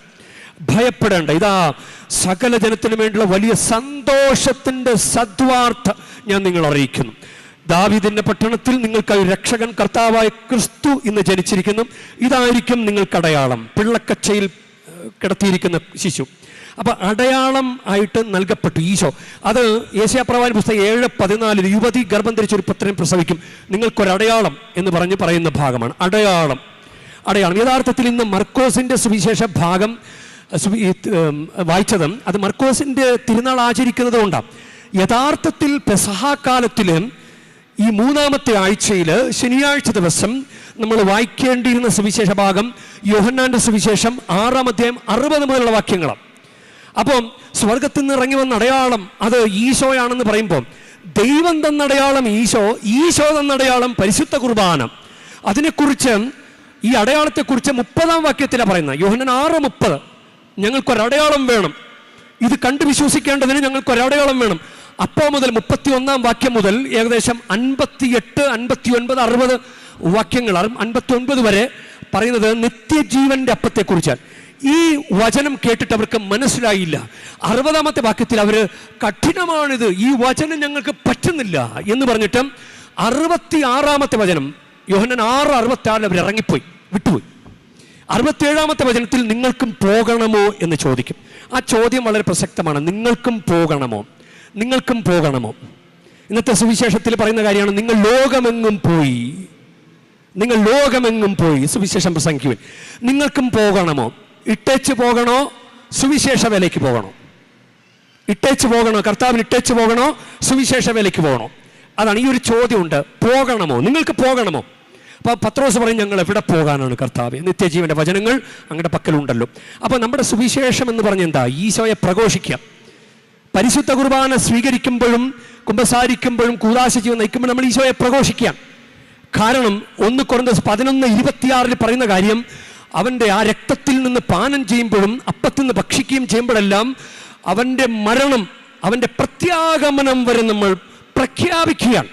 ഭയപ്പെടേണ്ട, ഇതാ സകല ജനത്തിനു വേണ്ടിയുള്ള വലിയ സന്തോഷത്തിൻ്റെ സദ്വാർത്ത ഞാൻ നിങ്ങൾ അറിയിക്കുന്നു. ദാവീദിന്റെ പട്ടണത്തിൽ നിങ്ങൾക്കായി രക്ഷകൻ കർത്താവായ ക്രിസ്തു ഇന്ന് ജനിച്ചിരിക്കുന്നു. ഇതായിരിക്കും നിങ്ങൾക്കടയാളം, പിള്ളക്കച്ചയിൽ കിടത്തിയിരിക്കുന്ന ശിശു. അപ്പം അടയാളം ആയിട്ട് നൽകപ്പെട്ടു ഈശോ. അത് യെശയ്യാപ്രവാചകന്റെ പുസ്തകം 7:14 യുവതി ഗർഭം ധരിച്ച ഒരു പുത്രൻ പ്രസവിക്കും, നിങ്ങൾക്കൊരടയാളം എന്ന് പറയുന്ന ഭാഗമാണ്. അടയാളം. യഥാർത്ഥത്തിൽ ഇന്ന് മർക്കോസിൻ്റെ സുവിശേഷ ഭാഗം വായിച്ചതും അത് മർക്കോസിൻ്റെ തിരുനാൾ ആചരിക്കുന്നത് കൊണ്ടാണ്. യഥാർത്ഥത്തിൽ പെസഹാക്കാലത്തിൽ ഈ 3-ാമത്തെ ആഴ്ചയിൽ ശനിയാഴ്ച ദിവസം നമ്മൾ വായിക്കേണ്ടിയിരുന്ന സുവിശേഷ ഭാഗം യോഹന്നാന്റെ സുവിശേഷം 6-ാം അധ്യായം 60 മുതലുള്ള വാക്യങ്ങളാണ്. അപ്പം സ്വർഗത്തിൽ നിന്ന് ഇറങ്ങി വന്ന അടയാളം അത് ഈശോയാണെന്ന് പറയുമ്പോൾ ദൈവം തന്നടയാളം ഈശോ തന്നടയാളം പരിശുദ്ധ കുർബാന. അതിനെക്കുറിച്ച് ഈ അടയാളത്തെക്കുറിച്ച് 30-ാം വാക്യത്തിലാണ് പറയുന്നത്. യോഹന്നാൻ 6:30 ഞങ്ങൾക്കൊരടയാളം വേണം, ഇത് കണ്ടു വിശ്വസിക്കേണ്ടതിന് ഞങ്ങൾക്കൊരടയാളം വേണം. അപ്പോൾ മുതൽ 31-ാം വാക്യം മുതൽ ഏകദേശം 58, 59, 60 വാക്യങ്ങൾ 59 വരെ പറയുന്നത് നിത്യജീവന്റെ അപ്പത്തെക്കുറിച്ചാണ്. ഈ വചനം കേട്ടിട്ട് അവർക്ക് മനസ്സിലായില്ല. 60-ാമത്തെ വാക്യത്തിൽ അവർ കഠിനമാണിത്, ഈ വചനം ഞങ്ങൾക്ക് പറ്റുന്നില്ല എന്ന് പറഞ്ഞിട്ട് 66-ാമത്തെ വചനം യോഹന്നാൻ 6:66 അവർ ഇറങ്ങിപ്പോയി, വിട്ടുപോയി. 67-ാമത്തെ വചനത്തിൽ നിങ്ങൾക്കും പോകണമോ എന്ന് ചോദിക്കും. ആ ചോദ്യം വളരെ പ്രസക്തമാണ്. നിങ്ങൾക്കും പോകണമോ? ഇന്നത്തെ സുവിശേഷത്തിൽ പറയുന്ന കാര്യമാണ്, നിങ്ങൾ ലോകമെങ്ങും പോയി സുവിശേഷം പ്രസംഗിക്കുവിൻ. നിങ്ങൾക്കും പോകണമോ? ഇട്ടേച്ച് പോകണോ? സുവിശേഷ വേലയ്ക്ക് പോകണോ? കർത്താവിന് ഇട്ടേച്ച് പോകണോ? സുവിശേഷ വേലയ്ക്ക് പോകണോ? അതാണ് ഈ ഒരു ചോദ്യമുണ്ട്. പോകണമോ? നിങ്ങൾക്ക് പോകണമോ? അപ്പോൾ പത്രോസ് പറയും, ഞങ്ങൾ എവിടെ പോകാനാണ് കർത്താവേ, നിത്യജീവന്റെ വചനങ്ങൾ അങ്ങയുടെ പക്കലുണ്ടല്ലോ. അപ്പോൾ നമ്മുടെ സുവിശേഷം എന്ന് പറഞ്ഞ എന്താ? ഈശോയെ പ്രഘോഷിക്കുക. പരിശുദ്ധ കുർബാന സ്വീകരിക്കുമ്പോഴും കുമ്പസാരിക്കുമ്പോഴും കൂദാശ ജീവൻ നയിക്കുമ്പോൾ നമ്മൾ ഈശോയെ പ്രഘോഷിക്കുക. കാരണം 1 കൊരിന്ത്യർ 11:26 പറയുന്ന കാര്യം, അവൻ്റെ ആ രക്തത്തിൽ നിന്ന് പാനം ചെയ്യുമ്പോഴും അപ്പത്തിൽ നിന്ന് ഭക്ഷിക്കുകയും ചെയ്യുമ്പോഴെല്ലാം അവൻ്റെ മരണം, അവൻ്റെ പ്രത്യാഗമനം വരെ നമ്മൾ പ്രഖ്യാപിക്കുകയാണ്.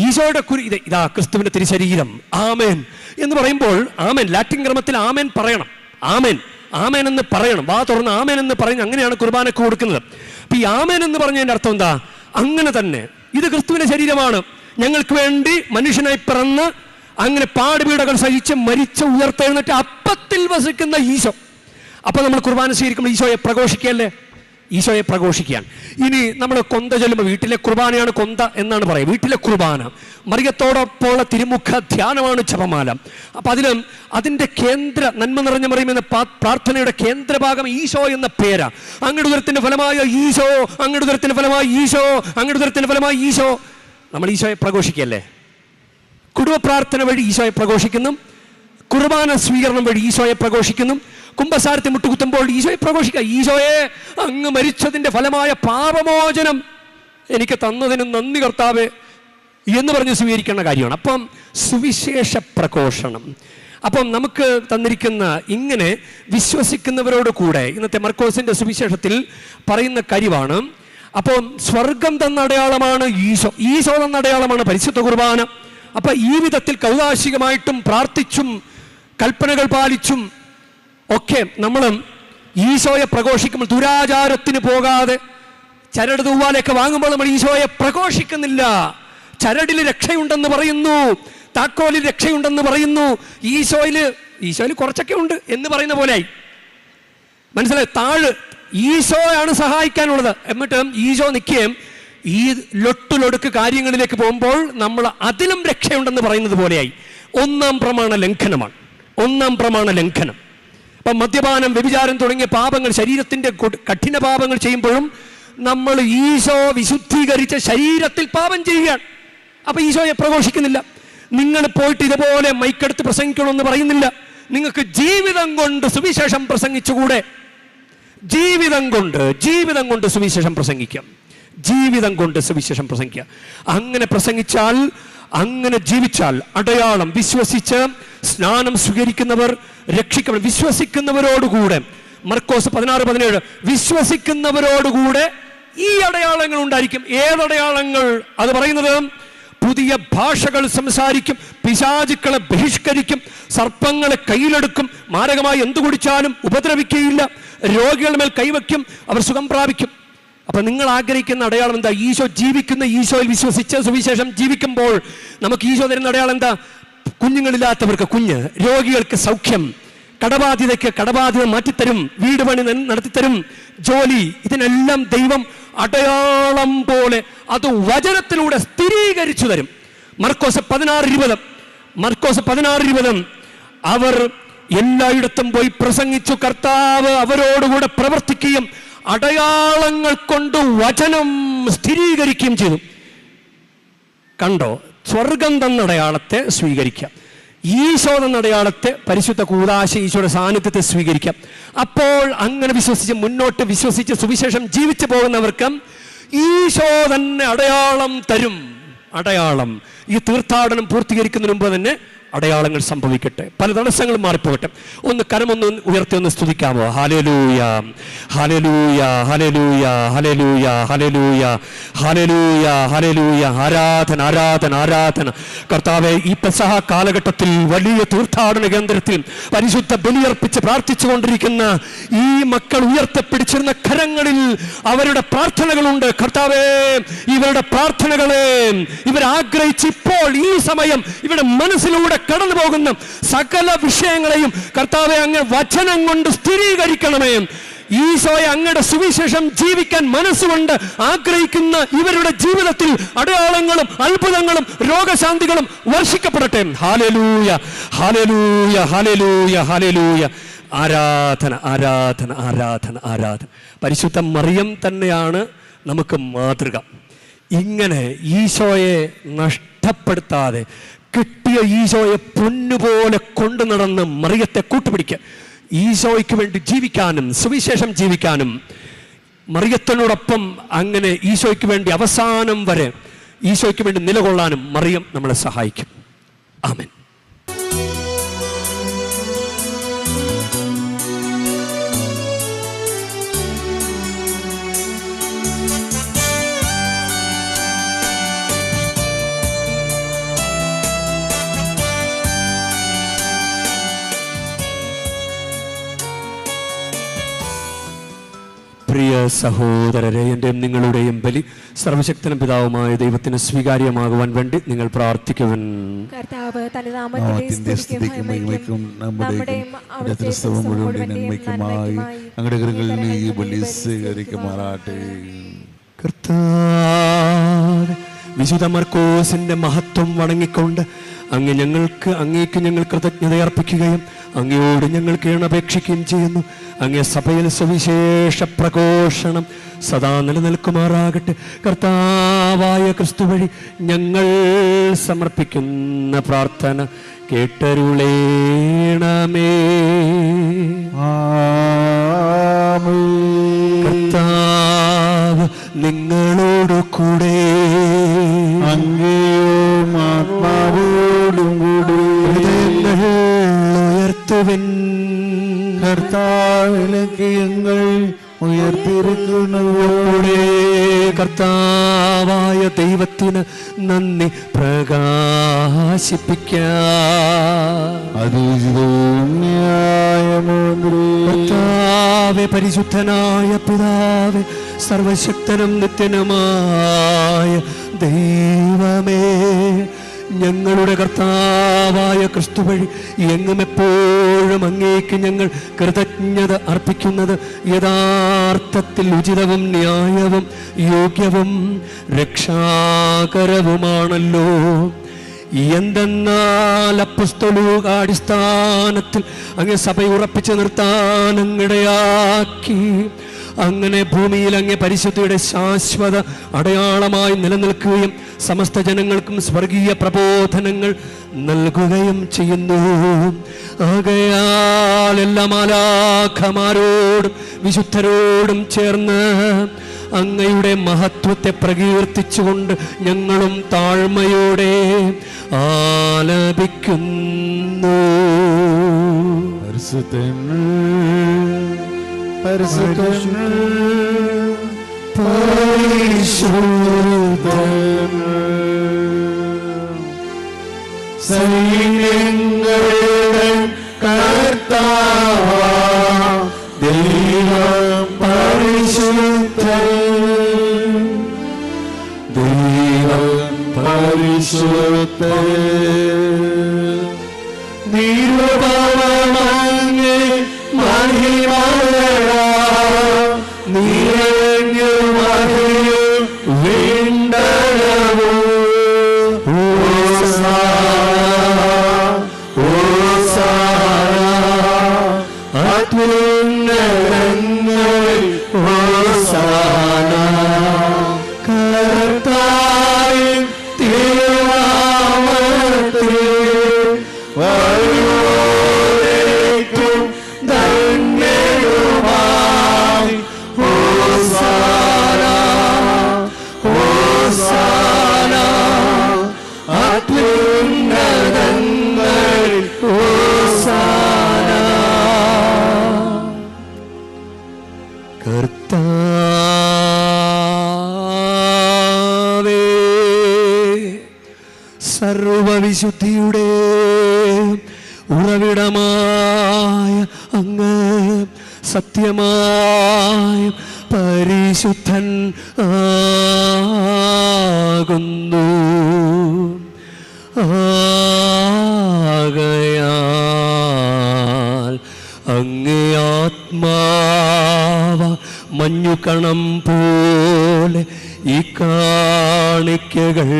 ഈശോയുടെ ഇതാ ക്രിസ്തുവിന്റെ തിരുശരീരം, ആമേൻ എന്ന് പറയുമ്പോൾ ആമേൻ ലാറ്റിൻ ക്രമത്തിൽ ആമേൻ പറയണം. ആമേൻ എന്ന് പറയണം, വാ തുറന്ന് ആമേൻ എന്ന് പറയുന്നത്. അങ്ങനെയാണ് കുർബാനക്ക് കൊടുക്കുന്നത്. അപ്പൊ ഈ ആമേൻ എന്ന് പറഞ്ഞതിന്റെ അർത്ഥം എന്താ? അങ്ങനെ തന്നെ ഇത് ക്രിസ്തുവിന്റെ ശരീരമാണ്, ഞങ്ങൾക്ക് വേണ്ടി മനുഷ്യനായി പിറന്ന് അങ്ങനെ പാടുപീടകൾ സഹിച്ച് മരിച്ച ഉയർത്തെഴുന്നേറ്റ് അപ്പത്തിൽ വസിക്കുന്ന ഈശോ. അപ്പൊ നമ്മൾ കുർബാന സ്വീകരിക്കുമ്പോൾ ഈശോയെ പ്രഘോഷിക്കല്ലേ? ഈശോയെ പ്രഘോഷിക്കാൻ. ഇനി നമ്മൾ കൊന്ത ചൊല്ലുമ്പോൾ വീട്ടിലെ കുർബാനയാണ് കൊന്ത എന്നാണ് പറയുക. വീട്ടിലെ കുർബാന മറിയത്തോടൊപ്പമുള്ള തിരുമുഖ ധ്യാനമാണ് ജപമാല. അപ്പം അതിൻ്റെ കേന്ദ്ര നന്മ നിറഞ്ഞ മറിയം എന്ന പ്രാർത്ഥനയുടെ കേന്ദ്രഭാഗം ഈശോ എന്ന പേരാ. അങ്ങയുടെ ഉദരത്തിന്റെ ഫലമായ ഈശോ, അങ്ങയുടെ ഉദരത്തിന്റെ ഫലമായ ഈശോ, അങ്ങയുടെ ഉദരത്തിന്റെ ഫലമായ ഈശോ. നമ്മൾ ഈശോയെ പ്രഘോഷിക്കല്ലേ? കുടുംബ പ്രാർത്ഥന വഴി ഈശോയെ പ്രഘോഷിക്കുന്നു, കുർബാന സ്വീകരണം വഴി ഈശോയെ പ്രഘോഷിക്കുന്നു, കുംഭസാരത്തെ മുട്ടുകുത്തുമ്പോൾ ഈശോയെ പ്രഘോഷിക്കുക. ഈശോയെ, അങ്ങ് മരിച്ചതിൻ്റെ ഫലമായ പാപമോചനം എനിക്ക് തന്നതിന് നന്ദി കർത്താവേ എന്ന് പറഞ്ഞ് സ്വീകരിക്കേണ്ട കാര്യമാണ്. അപ്പം സുവിശേഷ പ്രഘോഷണം. അപ്പം നമുക്ക് തന്നിരിക്കുന്ന ഇങ്ങനെ വിശ്വസിക്കുന്നവരോട് കൂടെ ഇന്നത്തെ മർക്കോസിന്റെ സുവിശേഷത്തിൽ പറയുന്ന കാര്യമാണ്. അപ്പം സ്വർഗം തന്ന അടയാളമാണ് ഈശോ തന്ന അടയാളമാണ് പരിശുദ്ധ കുർബാന. അപ്പം ഈ വിധത്തിൽ കൗതാശികമായിട്ടും പ്രാർത്ഥിച്ചും കൽപ്പനകൾ പാലിച്ചും ഒക്കെ നമ്മൾ ഈശോയെ പ്രഘോഷിക്കുമ്പോൾ ദുരാചാരത്തിന് പോകാതെ ചരട് തൂവാലൊക്കെ വാങ്ങുമ്പോൾ നമ്മൾ ഈശോയെ പ്രഘോഷിക്കുന്നില്ല. ചരടിൽ രക്ഷയുണ്ടെന്ന് പറയുന്നു, താക്കോലിൽ രക്ഷയുണ്ടെന്ന് പറയുന്നു, ഈശോയിൽ കുറച്ചൊക്കെ ഉണ്ട് എന്ന് പറയുന്ന പോലെയായി. മനസ്സിലായി? ഈശോയാണ് സഹായിക്കാനുള്ളത്. എന്നിട്ട് ഈശോ നിൽക്കുകയും ഈ ലൊട്ടുലൊടുക്ക് കാര്യങ്ങളിലേക്ക് പോകുമ്പോൾ നമ്മൾ അതിലും രക്ഷയുണ്ടെന്ന് പറയുന്നത് പോലെയായി. ഒന്നാം പ്രമാണ ലംഘനം. അപ്പം മദ്യപാനം, വ്യഭിചാരം തുടങ്ങിയ പാപങ്ങൾ, ശരീരത്തിന്റെ കഠിന പാപങ്ങൾ ചെയ്യുമ്പോഴും നമ്മൾ ഈശോ വിശുദ്ധീകരിച്ച ശരീരത്തിൽ പാപം ചെയ്യുകയാണ്. അപ്പൊ ഈശോയെ പ്രഘോഷിക്കുന്നില്ല. നിങ്ങൾ പോയിട്ട് ഇതുപോലെ മൈക്കെടുത്ത് പ്രസംഗിക്കണമെന്ന് പറയുന്നില്ല. നിങ്ങൾക്ക് ജീവിതം കൊണ്ട് സുവിശേഷം പ്രസംഗിച്ചുകൂടെ? ജീവിതം കൊണ്ട് സുവിശേഷം പ്രസംഗിക്കാം. അങ്ങനെ പ്രസംഗിച്ചാൽ, അങ്ങനെ ജീവിച്ചാൽ അടയാളം വിശ്വസിച്ച് സ്നാനം സ്വീകരിക്കുന്നവർ രക്ഷിക്കപ്പെടും. വിശ്വസിക്കുന്നവരോടുകൂടെ മർക്കോസ് 16:17 വിശ്വസിക്കുന്നവരോടുകൂടെ ഈ അടയാളങ്ങൾ ഉണ്ടായിരിക്കും. ഏതടയാളങ്ങൾ? അത് പറയുന്നത് പുതിയ ഭാഷകൾ സംസാരിക്കും, പിശാചുക്കളെ ബഹിഷ്കരിക്കും, സർപ്പങ്ങളെ കയ്യിലെടുക്കും, മാരകമായി എന്തു കുടിച്ചാലും ഉപദ്രവിക്കുകയില്ല, രോഗികളുടെ മേൽ കൈവയ്ക്കും, അവർ സുഖം പ്രാപിക്കും. അപ്പൊ നിങ്ങൾ ആഗ്രഹിക്കുന്ന അടയാളം എന്താ? ഈശോ ജീവിക്കുന്ന ഈശോയിൽ വിശ്വസിച്ച് സുവിശേഷം ജീവിക്കുമ്പോൾ നമുക്ക് ഈശോ തരുന്ന അടയാളം എന്താ? കുഞ്ഞുങ്ങളില്ലാത്തവർക്ക് കുഞ്ഞ്, രോഗികൾക്ക് സൗഖ്യം, കടബാധ്യതയ്ക്ക് കടബാധ്യത മാറ്റിത്തരും, വീട് പണി നടത്തിത്തരും, ജോലി, ഇതിനെല്ലാം ദൈവം അടയാളം പോലെ അത് വചനത്തിലൂടെ സ്ഥിരീകരിച്ചു തരും. മർക്കോസ് 16:20 അവർ എല്ലായിടത്തും പോയി പ്രസംഗിച്ചു, കർത്താവ് അവരോടുകൂടെ പ്രവർത്തിക്കുകയും അടയാളങ്ങൾ കൊണ്ട് വചനം സ്ഥിരീകരിക്കുകയും ചെയ്തു. കണ്ടോ, സ്വർഗം തന്ന അടയാളത്തെ സ്വീകരിക്കാം, ഈശോ തന്ന അടയാളത്തെ, പരിശുദ്ധ കൂദാശ ഈശോയുടെ സാന്നിധ്യത്തെ സ്വീകരിക്കാം. അപ്പോൾ അങ്ങനെ വിശ്വസിച്ച് മുന്നോട്ട് വിശ്വസിച്ച് സുവിശേഷം ജീവിച്ചു പോകുന്നവർക്ക് ഈശോ തന്നെ അടയാളം തരും. അടയാളം ഈ തീർത്ഥാടനം പൂർത്തീകരിക്കുന്നതിന് മുമ്പ് തന്നെ അടയാളങ്ങൾ സംഭവിക്കട്ടെ, പല തടസ്സങ്ങളും മാറിപ്പോകട്ടെ. ഒന്ന് കരമൊന്ന് ഉയർത്തി ഒന്ന് സ്തുതിക്കാമോ? Hallelujah, hallelujah, hallelujah, hallelujah, hallelujah, hallelujah, hallelujah. ആരാധന, ആരാധന, ആരാധന. കർത്താവേ, ഈ പെസഹ കാലഘട്ടത്തിൽ വലിയ തീർത്ഥാടന കേന്ദ്രത്തിൽ പരിശുദ്ധ ബലിയർപ്പിച്ച് പ്രാർത്ഥിച്ചുകൊണ്ടിരിക്കുന്ന ഈ മക്കൾ ഉയർത്തപ്പിടിച്ചിരുന്ന കരങ്ങളിൽ അവരുടെ പ്രാർത്ഥനകളുണ്ട്. കർത്താവേ, ഇവരുടെ പ്രാർത്ഥനകളെ ഇവരാഗ്രഹിച്ച് ഇപ്പോൾ ഈ സമയം ഇവരുടെ മനസ്സിലൂടെ കടന്നു പോകുന്ന സകല വിഷയങ്ങളെയും കർത്താവെ അങ്ങ് വചനം കൊണ്ട് സ്ഥിരീകരിക്കണമേ. ഈശോയെ അങ്ങയുടെ സുവിശേഷം ജീവിക്കാൻ മനസ്സുകൊണ്ട് ആഗ്രഹിക്കുന്ന ഇവരുടെ ജീവിതത്തിൽ അടയാളങ്ങളും അത്ഭുതങ്ങളും രോഗശാന്തികളും വർഷിക്കപ്പെടട്ടെ. Hallelujah, hallelujah, hallelujah, hallelujah. ആരാധന, ആരാധന, ആരാധന, ആരാധന. പരിശുദ്ധ മറിയം തന്നെയാണ് നമുക്ക് മാതൃക. ഇങ്ങനെ ഈശോയെ നഷ്ടപ്പെടുത്താതെ കിട്ടിയ ഈശോയെ പൊന്നുപോലെ കൊണ്ടു നടന്ന് മറിയത്തെ കൂട്ടുപിടിക്കുക, ഈശോയ്ക്ക് വേണ്ടി ജീവിക്കാനും സുവിശേഷം ജീവിക്കാനും മറിയത്തിനോടൊപ്പം അങ്ങനെ ഈശോയ്ക്ക് വേണ്ടി അവസാനം വരെ ഈശോയ്ക്ക് വേണ്ടി നിലകൊള്ളാനും മറിയം നമ്മളെ സഹായിക്കും. ആമേൻ. പ്രിയ സഹോദരരെ, എൻ്റെയും നിങ്ങളുടെയും ബലി സർവശക്തനും പിതാവുമായ ദൈവത്തിന് സ്വീകാര്യമാകുവാൻ വേണ്ടി നിങ്ങൾ പ്രാർത്ഥിക്കുവൻ. കർത്താവ് തന്റെ നാമത്തിന്റെ സ്തുതിക്കും മഹിമയ്ക്കും നമ്മുടെയും അവിടുത്തെ ക്രിസ്തുവും മുഴുവൻ നന്മയ്ക്കുമായി അങ്ങയുടെ കരങ്ങളിൽ ഈ ബലി സ്വീകരിക്കുമാറാട്ടെ. കർത്താവേ, വിശുദ്ധ മർക്കോസിന്റെ മഹത്വം വണങ്ങിക്കൊണ്ട് അങ്ങേക്ക് ഞങ്ങൾ കൃതജ്ഞത അർപ്പിക്കുകയും അങ്ങയോട് ഞങ്ങൾ കേണപേക്ഷിക്കുകയും ചെയ്യുന്നു. അങ്ങേ സഭയിൽ സുവിശേഷ പ്രഘോഷണം സദാ നിലനിൽക്കുമാറാകട്ടെ. കർത്താവായ ക്രിസ്തു വഴി ഞങ്ങൾ സമർപ്പിക്കുന്ന പ്രാർത്ഥന കേട്ടരുളേണമേ. കർത്താവ് നിങ്ങളോടു കൂടെ, അങ്ങയും ആത്മാവോടും കൂടി ഹൃദയങ്ങൾ ഉയർത്തുവിൻ. കർത്താവിലേക്ക് ഞങ്ങൾ ഉയർത്തിയിരിക്കുന്നതോടെ കർത്താവായ ദൈവത്തിന് നന്ദി പ്രകാശിപ്പിക്കാം. കർത്താവേ, പരിശുദ്ധനായ പിതാവേ, സർവശക്തനും നിത്യനുമായ ദൈവമേ, ഞങ്ങളുടെ കർത്താവായ ക്രിസ്തു വഴി എങ്ങും എപ്പോഴും അങ്ങേക്ക് ഞങ്ങൾ കൃതജ്ഞത അർപ്പിക്കുന്നത് യഥാർത്ഥത്തിൽ ഉചിതവും ന്യായവും യോഗ്യവും രക്ഷാകരവുമാണല്ലോ. എന്തെന്നാൽ അപ്പസ്തോലിക അടിസ്ഥാനത്തിൽ അങ്ങ് സഭയെ ഉറപ്പിച്ചു നിർത്താൻ അങ്ങിടയാക്കി. അങ്ങനെ ഭൂമിയിൽ അങ്ങേ പരിശുദ്ധിയുടെ ശാശ്വത അടയാളമായി നിലനിൽക്കുകയും സമസ്ത ജനങ്ങൾക്കും സ്വർഗീയ പ്രബോധനങ്ങൾ നൽകുകയും ചെയ്യുന്നു. ആകയാൽ എല്ലാ മാലാഖമാരോടും വിശുദ്ധരോടും ചേർന്ന് അങ്ങയുടെ മഹത്വത്തെ പ്രകീർത്തിച്ചുകൊണ്ട് ഞങ്ങളും താഴ്മയോടെ ആലപിക്കുന്നു. സൈന്യങ്ങളുടെ കർത്താവാം ദൈവം പരിശുദ്ധൻ, ദൈവം പരിശുദ്ധൻ. നിരുപമമങ്ങേ വിശുദ്ധിയുടെ ഉറവിടമായ അങ്ങ് സത്യമായ പരിശുദ്ധൻ ആകുന്നു. ആകയാൽ അങ്ങേ ആത്മാവ മഞ്ഞുകണം പോലെ ഈ കാണിക്കകൾ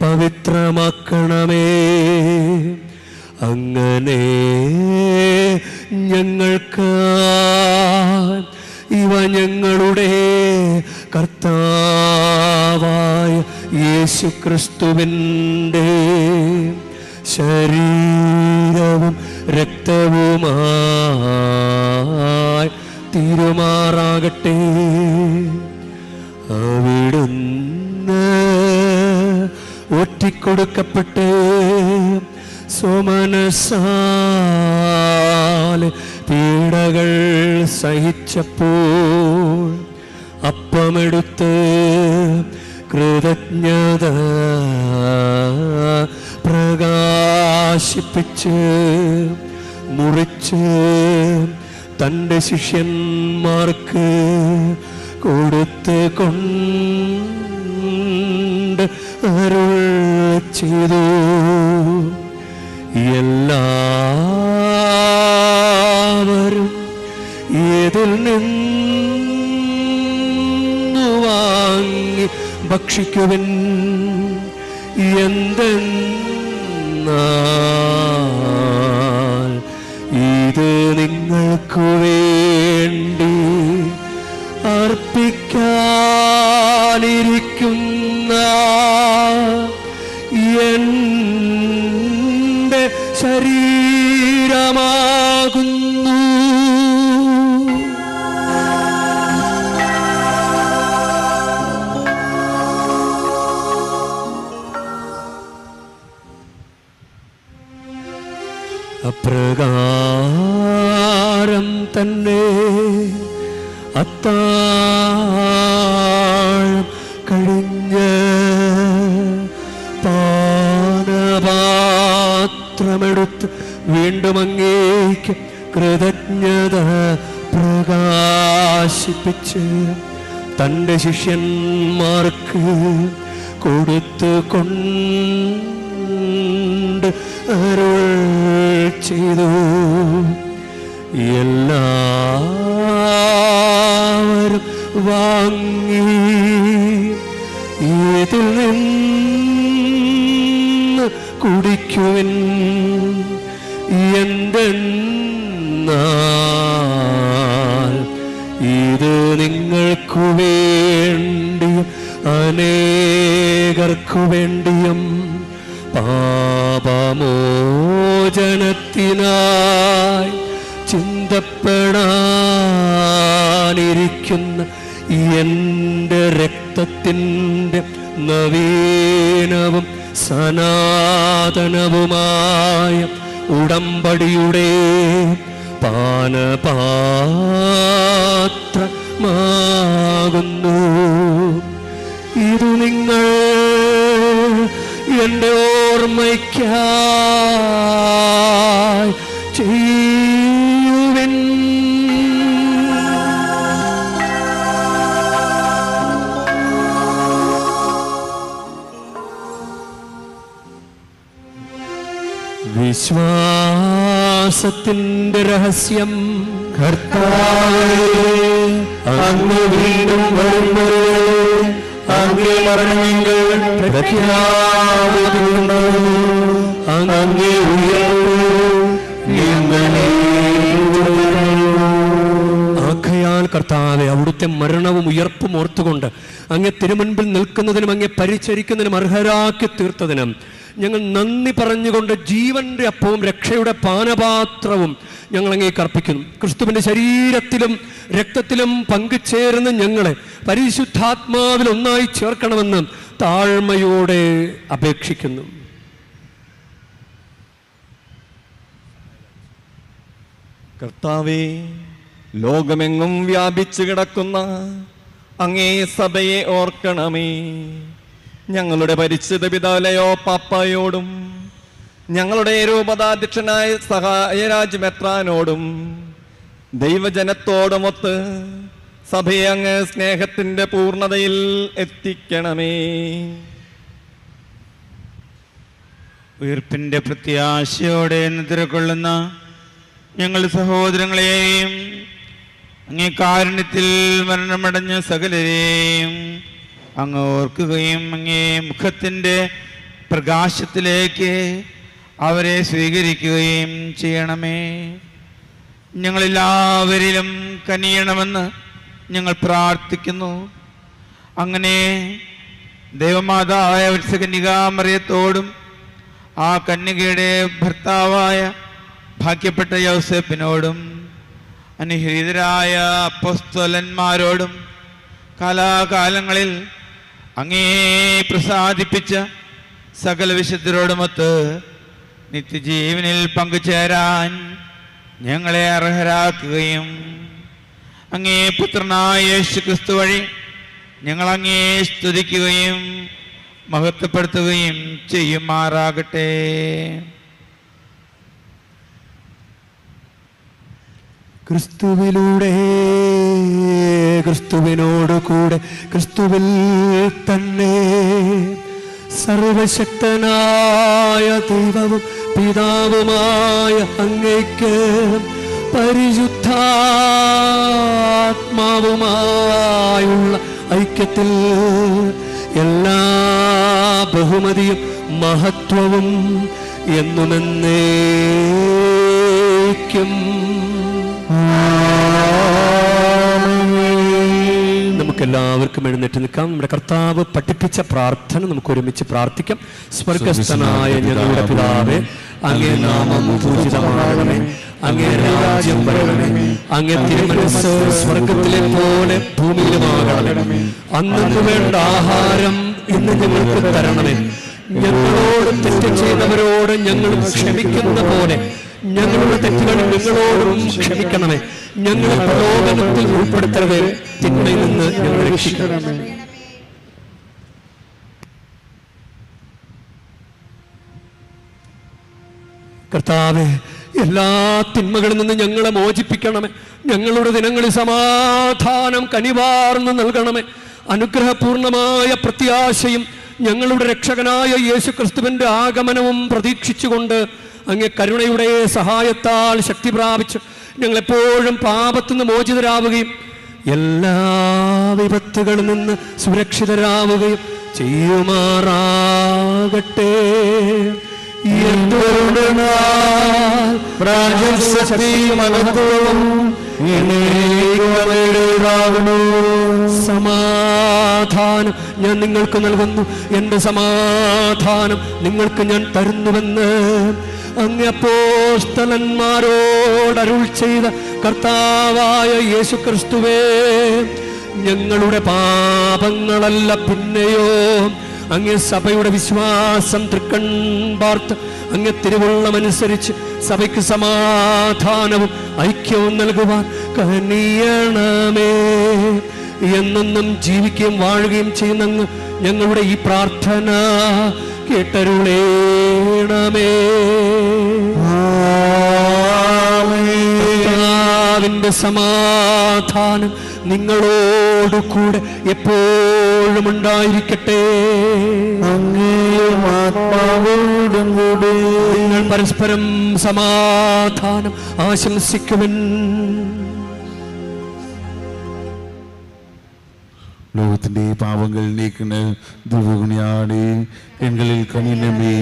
പവിത്രമാക്കണമേ. അങ്ങനെ ഞങ്ങൾക്ക് ഇവ ഞങ്ങളുടെ കർത്താവായ യേശുക്രിസ്തുവിൻ്റെ ശരീരവും രക്തവുമായി തീരുമാറാകട്ടെ. അവിടുന്ന് ഒറ്റിക്കൊടുക്കപ്പെട്ട് സോമനസാലെ പീഡകൾ സഹിച്ചപ്പോൾ അപ്പമെടുത്ത് കൃതജ്ഞത പ്രകാശിപ്പിച്ച് മുറിച്ച് തൻ്റെ ശിഷ്യന്മാർക്ക് കൊടുത്ത് കൊണ്ട് അരുൾ ചെയ്തു. എല്ലാവരും ഇതിൽ നിന്നു വാങ്ങി ഭക്ഷിക്കുവിൻ. എന്തെന്നാൽ ഇത് നിങ്ങൾക്കു വേണ്ടി അർപ്പിക്കാനിരിക്കുന്ന എൻ്റെ ശരീരമാകുന്നു. അപ്രകാരം തന്നെ അത്താഴം കഴിഞ്ഞ് പാനപാത്രമെടുത്ത് വീണ്ടും അങ്ങേക്ക് കൃതജ്ഞത പ്രകാശിപ്പിച്ച് തൻ്റെ ശിഷ്യന്മാർക്ക് കൊടുത്തു കൊണ്ട് അരുൾ ചെയ്തു. എല്ലാവരും വാങ്ങി ഇതിൽ നിന്ന് കുടിക്കുവിൻ. എന്തെന്നാൽ ഇത് നിങ്ങൾക്കു വേണ്ടിയും അനേകർക്കു വേണ്ടിയും പാപമോചനത്തിനായി ചിന്തപ്പെടാനിരിക്കുന്ന എൻ്റെ രക്തത്തിൻ്റെ നവീനവും സനാതനവുമായ ഉടമ്പടിയുടെ പാനപാത്രമാകുന്നു. ഇതു നിങ്ങൾ എൻ്റെ ഓർമ്മയ്ക്കായി ചെയ്യുവിൻ. വിശ്വാസത്തിൻ്റെ രഹസ്യം. കർത്താവേ, അങ്ങ് വീണ്ടും വരുമ്പോൾ അങ്ങേ മരണമെങ്കിൽ പ്രഖ്യാപിക്കുന്നു. അങ്ങേ ആകയാൽ കർത്താവേ, അവിടുത്തെ മരണവും ഉയർപ്പും ഓർത്തുകൊണ്ട് അങ്ങേ തിരുമുൻപിൽ നിൽക്കുന്നതിനും അങ്ങേ പരിചരിക്കുന്നതിനും അർഹരാക്കി തീർത്തതിനും ഞങ്ങൾ നന്ദി പറഞ്ഞുകൊണ്ട് ജീവന്റെ അപ്പവും രക്ഷയുടെ പാനപാത്രവും ഞങ്ങൾ അങ്ങേക്ക് അർപ്പിക്കുന്നു. ക്രിസ്തുവിൻ്റെ ശരീരത്തിലും രക്തത്തിലും പങ്കുചേർന്ന് ഞങ്ങളെ പരിശുദ്ധാത്മാവിൽ ഒന്നായി ചേർക്കണമെന്ന് താഴ്മയോടെ അപേക്ഷിക്കുന്നു. കർത്താവേ, ലോകമെങ്ങും വ്യാപിച്ചു കിടക്കുന്ന അങ്ങേ സഭയെ ഓർക്കണമേ. ഞങ്ങളുടെ പരിശുദ്ധ പിതാലയോ പാപ്പായോടും ഞങ്ങളുടെ രൂപതാധ്യക്ഷനായ സഹായരാജ് മെത്രാനോടും ദൈവജനത്തോടുമൊത്ത് സഭയെ അങ്ങ് സ്നേഹത്തിന്റെ പൂർണ്ണതയിൽ എത്തിക്കണമേ. ഉയർപ്പിന്റെ പ്രത്യാശയോടെ നിദ്രകൊള്ളുന്ന ഞങ്ങളുടെ സഹോദരങ്ങളെയും അങ്ങേ കാരുണ്യത്തിൽ മരണമടഞ്ഞ സകലരെയും അങ്ങ് ഓർക്കുകയും അങ്ങേ മുഖത്തിൻ്റെ പ്രകാശത്തിലേക്ക് അവരെ സ്വീകരിക്കുകയും ചെയ്യണമേ. ഞങ്ങളെല്ലാവരിലും കനിയണമെന്ന് ഞങ്ങൾ പ്രാർത്ഥിക്കുന്നു. അങ്ങനെ ദൈവമാതാവായ വത്സകന്യകാമറിയത്തോടും ആ കന്യകയുടെ ഭർത്താവായ ഭാഗ്യപ്പെട്ട യൗസേപ്പിനോടും അനുഹൃതരായ അപ്പോസ്തലന്മാരോടും കാലാകാലങ്ങളിൽ അങ്ങേ പ്രസാദിപ്പിച്ച സകല വിശുദ്ധരോടുമൊത്ത് നിത്യജീവനിൽ പങ്കുചേരാൻ ഞങ്ങളെ അർഹരാക്കുകയും അങ്ങേ പുത്രനായ യേശുക്രിസ്തു വഴി ഞങ്ങൾ അങ്ങേ സ്തുതിക്കുകയും മഹത്വപ്പെടുത്തുകയും ചെയ്യുമാറാകട്ടെ. ക്രിസ്തുവിലൂടെ ക്രിസ്തുവിനോട് കൂടെ ക്രിസ്തുവിൽ തന്നെ സർവശക്തനായ ദൈവവും പിതാവുമായ അങ്ങേക്ക് പരിശുദ്ധാത്മാവുമായുള്ള ഐക്യത്തിൽ എല്ലാ ബഹുമതിയും മഹത്വവും എന്നുമെന്നേക്കും നമുക്കെല്ലാവർക്കും എഴുന്നേറ്റ് നിൽക്കാം. നമ്മുടെ കർത്താവ് പഠിപ്പിച്ച പ്രാർത്ഥന നമുക്ക് ഒരുമിച്ച് പ്രാർത്ഥിക്കാം. സ്വർഗസ്ഥനായ ഞങ്ങളുടെ പിതാവേ, അങ്ങേ നാമം പൂജിതമാകണമേ, അങ്ങേ രാജ്യം വരണമേ, അങ്ങേ തിരുമനസ്സ് സ്വർഗത്തിലെ പോലെ ഭൂമിയിലുമാകണമേ. അന്നു വേണ്ട ആഹാരം ഇന്ന് ഞങ്ങൾക്ക് തരണമേ. ഞങ്ങളോട് തെറ്റ് ചെയ്തവരോട് ഞങ്ങൾ ക്ഷമിക്കുന്ന പോലെ ഞങ്ങളുടെ തെറ്റുകൾ ഞങ്ങളോടും ക്ഷമിക്കണമേ. ഞങ്ങളെ പ്രലോഭനത്തിൽ ഉൾപ്പെടുത്തരുതേ, തിന്മയിൽ നിന്ന് ഞങ്ങൾ രക്ഷിക്കണമേ. കർത്താവേ, എല്ലാ തിന്മകളിൽ നിന്ന് ഞങ്ങളെ മോചിപ്പിക്കണമേ. ഞങ്ങളുടെ ദിനങ്ങളിൽ സമാധാനം കനിവാർന്ന് നൽകണമേ. അനുഗ്രഹപൂർണമായ പ്രത്യാശയും ഞങ്ങളുടെ രക്ഷകനായ യേശുക്രിസ്തുവിന്റെ ആഗമനവും പ്രതീക്ഷിച്ചുകൊണ്ട് അങ്ങേ കരുണയുടെ സഹായത്താൽ ശക്തി പ്രാപിച്ച് ഞങ്ങളെപ്പോഴും പാപത്തുനിന്ന് മോചിതരാവുകയും എല്ലാ വിപത്തുകളിൽ നിന്ന് സുരക്ഷിതരാവുകയും ചെയ്യുമാറാകട്ടെ. സമാധാനം ഞാൻ നിങ്ങൾക്ക് നൽകുന്നു, എൻ്റെ സമാധാനം നിങ്ങൾക്ക് ഞാൻ തരുന്നുവെന്ന് അങ്ങ് അപ്പോസ്തലന്മാരോട് അരുൾ ചെയ്ത കർത്താവായ യേശുക്രിസ്തുവേ, ഞങ്ങളുടെ പാപങ്ങളല്ല പിന്നെയോ അങ്ങേ സഭയുടെ വിശ്വാസം തൃക്കൺ പാർത്ത് അങ്ങേ തിരുവുള്ളമനുസരിച്ച് സഭയ്ക്ക് സമാധാനവും ഐക്യവും നൽകുവാൻ കനിയണമേ. എന്നെന്നും ജീവിക്കുകയും വാഴുകയും ചെയ്യുന്ന അങ്ങ് ഞങ്ങളുടെ ഈ പ്രാർത്ഥന കേട്ടരുളേണമേ. കർത്താവിന്റെ സമാധാനം നിങ്ങളോട് കൂടെ എപ്പോഴും ഉണ്ടായിരിക്കട്ടെ. നിങ്ങൾ പരസ്പരം സമാധാനം ആശംസിക്കുവൻ. ലോകത്തിന്റെ പാപങ്ങൾ നീക്കുന്ന ദുർഗുണിയാടി എങ്ങളിൽ കനിയണമേ.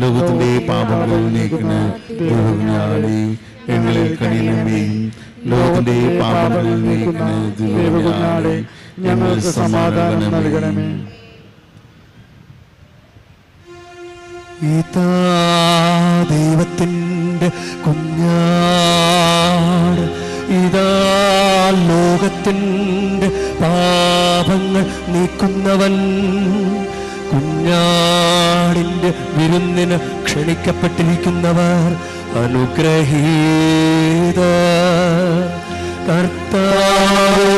ലോകത്തിന്റെ പാപങ്ങൾ നീക്കുന്ന ദുർഗുണിയാടി എങ്ങളിൽ കനിയണമേ. ലോകത്തിന്റെ പാപങ്ങൾ നീക്കുന്ന ദുർഗുണിയാടി ഞങ്ങൾ സമാധാനം നൽകണമേ. ഇതാ ദൈവത്തിൻ്റെ കുഞ്ഞാട്, ഇതാ ലോകത്തിൻ്റെ പാപങ്ങൾ നീക്കുന്നവൻ. കുഞ്ഞാടിൻ്റെ വിരുന്നിന് ക്ഷണിക്കപ്പെട്ടിരിക്കുന്നവർ അനുഗ്രഹീത. കർത്താവേ,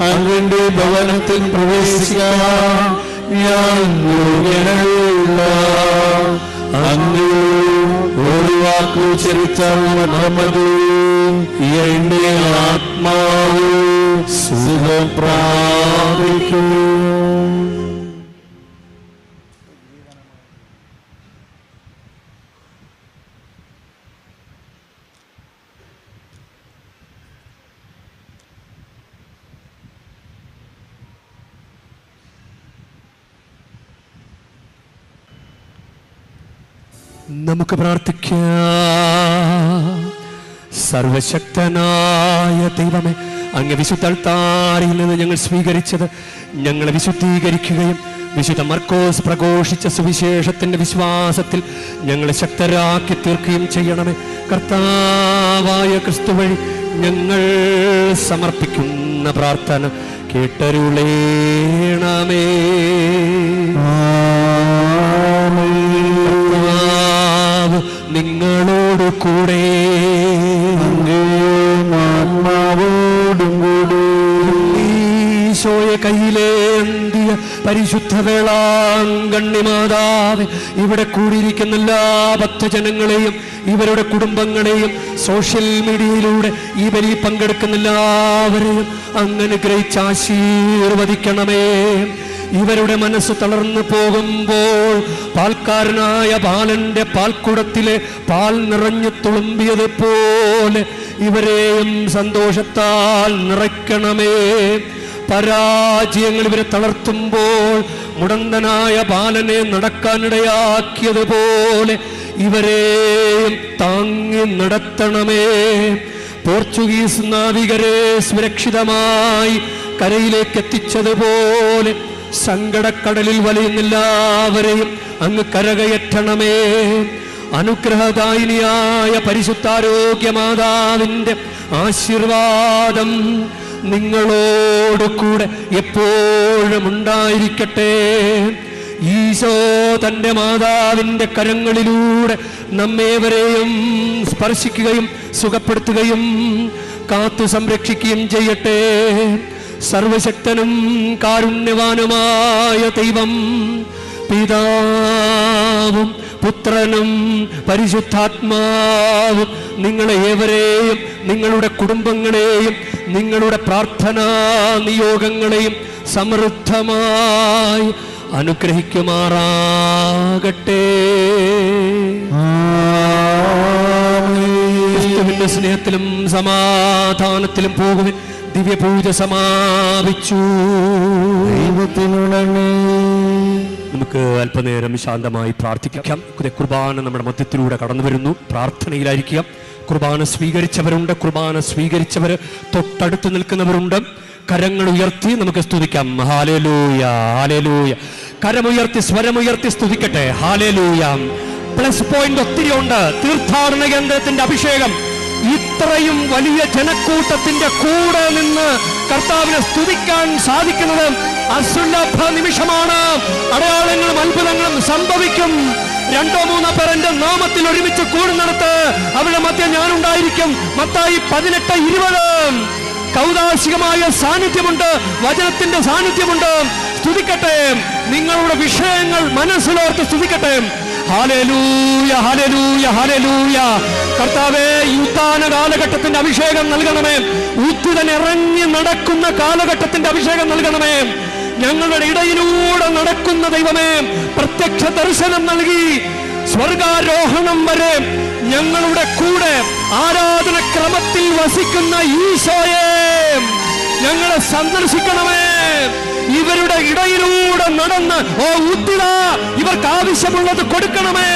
അങ്ങയുടെ ഭവനത്തിൽ പ്രവേശിക്കാൻ ഞാൻ യോഗ്യനല്ല. അങ്ങ് ഒരു വാക്കു ചരിച്ചാൽ മതി, എന്റെ ആത്മാവ് സുഖം പ്രാപിക്കും. നമുക്ക് പ്രാർത്ഥിക്കാം. സർവശക്തനായ ദൈവമേ, അങ്ങ് വിശുദ്ധ അൾത്താരയിൽ നിന്ന് ഞങ്ങൾ സ്വീകരിച്ചത് ഞങ്ങളെ വിശുദ്ധീകരിക്കുകയും വിശുദ്ധ മർക്കോസ് പ്രഘോഷിച്ച സുവിശേഷത്തിന്റെ വിശ്വാസത്തിൽ ഞങ്ങളെ ശക്തരാക്കി തീർക്കുകയും ചെയ്യണമേ. കർത്താവായ ക്രിസ്തു വഴി ഞങ്ങൾ സമർപ്പിക്കുന്ന പ്രാർത്ഥന കേട്ടരുളേണമേ. നിങ്ങളോട് കൂടെ ആത്മാവോടും കൂടെ ഈശോയെ കയ്യിലേന്തിയ പരിശുദ്ധ വേളാങ്കണ്ണി മാതാവേ, ഇവിടെ കൂടിയിരിക്കുന്ന എല്ലാ ഭക്തജനങ്ങളെയും ഇവരുടെ കുടുംബങ്ങളെയും സോഷ്യൽ മീഡിയയിലൂടെ ഈ ബലി പങ്കെടുക്കുന്ന എല്ലാവരെയും അങ്ങ് അനുഗ്രഹിച്ച് ആശീർവദിക്കണമേ. ഇവരുടെ മനസ്സ് തളർന്നു പോകുമ്പോൾ പാൽക്കാരനായ ബാലന്റെ പാൽക്കുടത്തിലെ പാൽ നിറഞ്ഞു തുളുമ്പിയത് പോലെ ഇവരെയും സന്തോഷത്താൽ നിറയ്ക്കണമേ. പരാജയങ്ങൾ ഇവരെ തളർത്തുമ്പോൾ മുടന്തനായ ബാലനെ നടക്കാനിടയാക്കിയതുപോലെ ഇവരെയും താങ്ങി നടത്തണമേ. പോർച്ചുഗീസ് നാവികരെ സുരക്ഷിതമായി കരയിലേക്ക് എത്തിച്ചതുപോലെ സങ്കടക്കടലിൽ വലയുന്നെല്ലാവരെയും അങ്ങ് കരകയറ്റണമേ. അനുഗ്രഹദായിനിയായ പരിശുദ്ധാരോഗ്യ മാതാവിൻ്റെ ആശീർവാദം നിങ്ങളോട് കൂടെ എപ്പോഴും ഉണ്ടായിരിക്കട്ടെ. ഈശോ തൻ്റെ മാതാവിൻ്റെ കരങ്ങളിലൂടെ നമ്മേവരെയും സ്പർശിക്കുകയും സുഖപ്പെടുത്തുകയും കാത്തു സംരക്ഷിക്കുകയും ചെയ്യട്ടെ. സർവശക്തനും കാരുണ്യവാനുമായ ദൈവം പിതാവും പുത്രനും പരിശുദ്ധാത്മാവും നിങ്ങളെ ഏവരെയും നിങ്ങളുടെ കുടുംബങ്ങളെയും നിങ്ങളുടെ പ്രാർത്ഥനാ നിയോഗങ്ങളെയും സമൃദ്ധമായി അനുഗ്രഹിക്കുമാറാകട്ടെ. ക്രിസ്തുവിന്റെ സ്നേഹത്തിലും സമാധാനത്തിലും പോകുവിൻ. ദിവ്യപൂജ സമാപിച്ചു. നമുക്ക് അല്പനേരം ശാന്തമായി പ്രാർത്ഥിക്കാം. കുർബാന നമ്മുടെ മധ്യത്തിലൂടെ കടന്നു വരുന്നു. പ്രാർത്ഥനയിലായിരിക്കുക. കുർബാന സ്വീകരിച്ചവരുണ്ട്, കുർബാന സ്വീകരിച്ചവർ തൊട്ടടുത്ത് നിൽക്കുന്നവരുണ്ട്. കരങ്ങൾ ഉയർത്തി നമുക്ക് സ്തുതിക്കാം. Hallelujah, hallelujah. കരമുയർത്തി സ്വരമുയർത്തി സ്തുതിക്കട്ടെ. ഹല്ലേലൂയ. പ്ലസ് പോയിന്റ് ഒത്തിരി ഉണ്ട്. തീർത്ഥാടന കേന്ദ്രത്തിന്റെ അഭിഷേകം ഇത്രയും വലിയ ജനക്കൂട്ടത്തിന്റെ കൂടെ നിന്ന് കർത്താവിനെ സ്തുതിക്കാൻ സാധിക്കുന്നത് അസുലഭ നിമിഷമാണ്. അടയാളങ്ങളും അത്ഭുതങ്ങളും സംഭവിക്കും. 2-3 പേർ എന്റെ നാമത്തിൽ ഒരുമിച്ച് കൂടുന്നിടത്ത് അവരുടെ മധ്യ ഞാനുണ്ടായിരിക്കും. മത്തായി 18:20. കൗതാശികമായ സാന്നിധ്യമുണ്ട്, വചനത്തിന്റെ സാന്നിധ്യമുണ്ട്. സ്തുതിക്കട്ടെ. നിങ്ങളുടെ വിഷയങ്ങൾ മനസ്സിലോർത്ത് സ്തുതിക്കട്ടെ. Hallelujah, hallelujah, hallelujah. കർത്താവേ, ഈ ഉത്ഥാന കാലഘട്ടത്തിന്റെ അഭിഷേകം നൽകണമേ. ഉദ്ധിതൻ ഇറങ്ങി നടക്കുന്ന കാലഘട്ടത്തിന്റെ അഭിഷേകം നൽകണമേ. ഞങ്ങളുടെ ഇടയിലൂടെ നടക്കുന്ന ദൈവമേ, പ്രത്യക്ഷ ദർശനം നൽകി സ്വർഗാരോഹണം വരെ ഞങ്ങളുടെ കൂടെ ആരാധന ക്രമത്തിൽ വസിക്കുന്ന ഈശോയെ ഞങ്ങളെ സന്ദർശിക്കണമേ. ഇവരുടെ ഇടയിലൂടെ നടന്ന് ഉദ്ധിത ഇവർക്ക് ആവശ്യമുള്ളത് കൊടുക്കണമേ.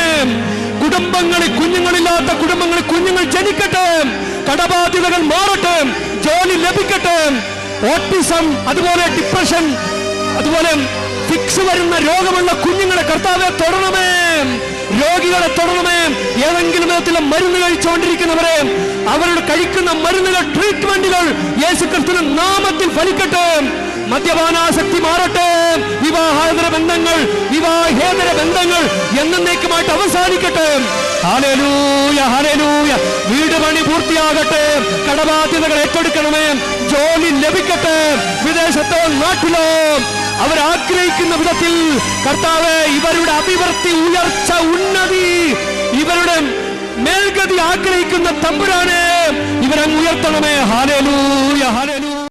കുടുംബങ്ങളിൽ കുഞ്ഞുങ്ങളില്ലാത്ത കുടുംബങ്ങളിൽ കുഞ്ഞുങ്ങൾ ജനിക്കട്ടെ. കടബാധ്യതകൾ മാറട്ടെ. ജോലി ലഭിക്കട്ടെ. ഓട്ടിസം, അതുപോലെ ഡിപ്രഷൻ, അതുപോലെ ഫിക്സ് വരുന്ന രോഗമുള്ള കുഞ്ഞുങ്ങളെ കർത്താവെ തൊടണമേ. രോഗികളെ തൊടണമേ. ഏതെങ്കിലും വിധത്തിലെ മരുന്ന് കഴിച്ചുകൊണ്ടിരിക്കുന്നവരെ അവരുടെ കഴിക്കുന്ന മരുന്നുകൾ, ട്രീറ്റ്മെന്റുകൾ യേശുക്രിസ്തുവിന്റെ നാമത്തിൽ ഫലിക്കട്ടെ. മദ്യപാനാസക്തി മാറട്ടെ. വിവാഹേതര ബന്ധങ്ങൾ എന്നേക്കുമായിട്ട് അവസാനിക്കട്ടെ. Hallelujah, hallelujah. വീട് പണി പൂർത്തിയാകട്ടെ. കടബാധ്യതകൾ ഏറ്റെടുക്കണമേ. ജോലി ലഭിക്കട്ടെ. വിദേശത്തോ നാട്ടിലോ അവരാഗ്രഹിക്കുന്ന വിധത്തിൽ കർത്താവേ ഇവരുടെ അഭിവൃദ്ധി, ഉയർച്ച, ഉന്നതി, ഇവരുടെ മേൽഗതി ആഗ്രഹിക്കുന്ന തമ്പുരാനെ ഇവരങ്ങ് ഉയർത്തണമേ. Hallelujah, hallelujah.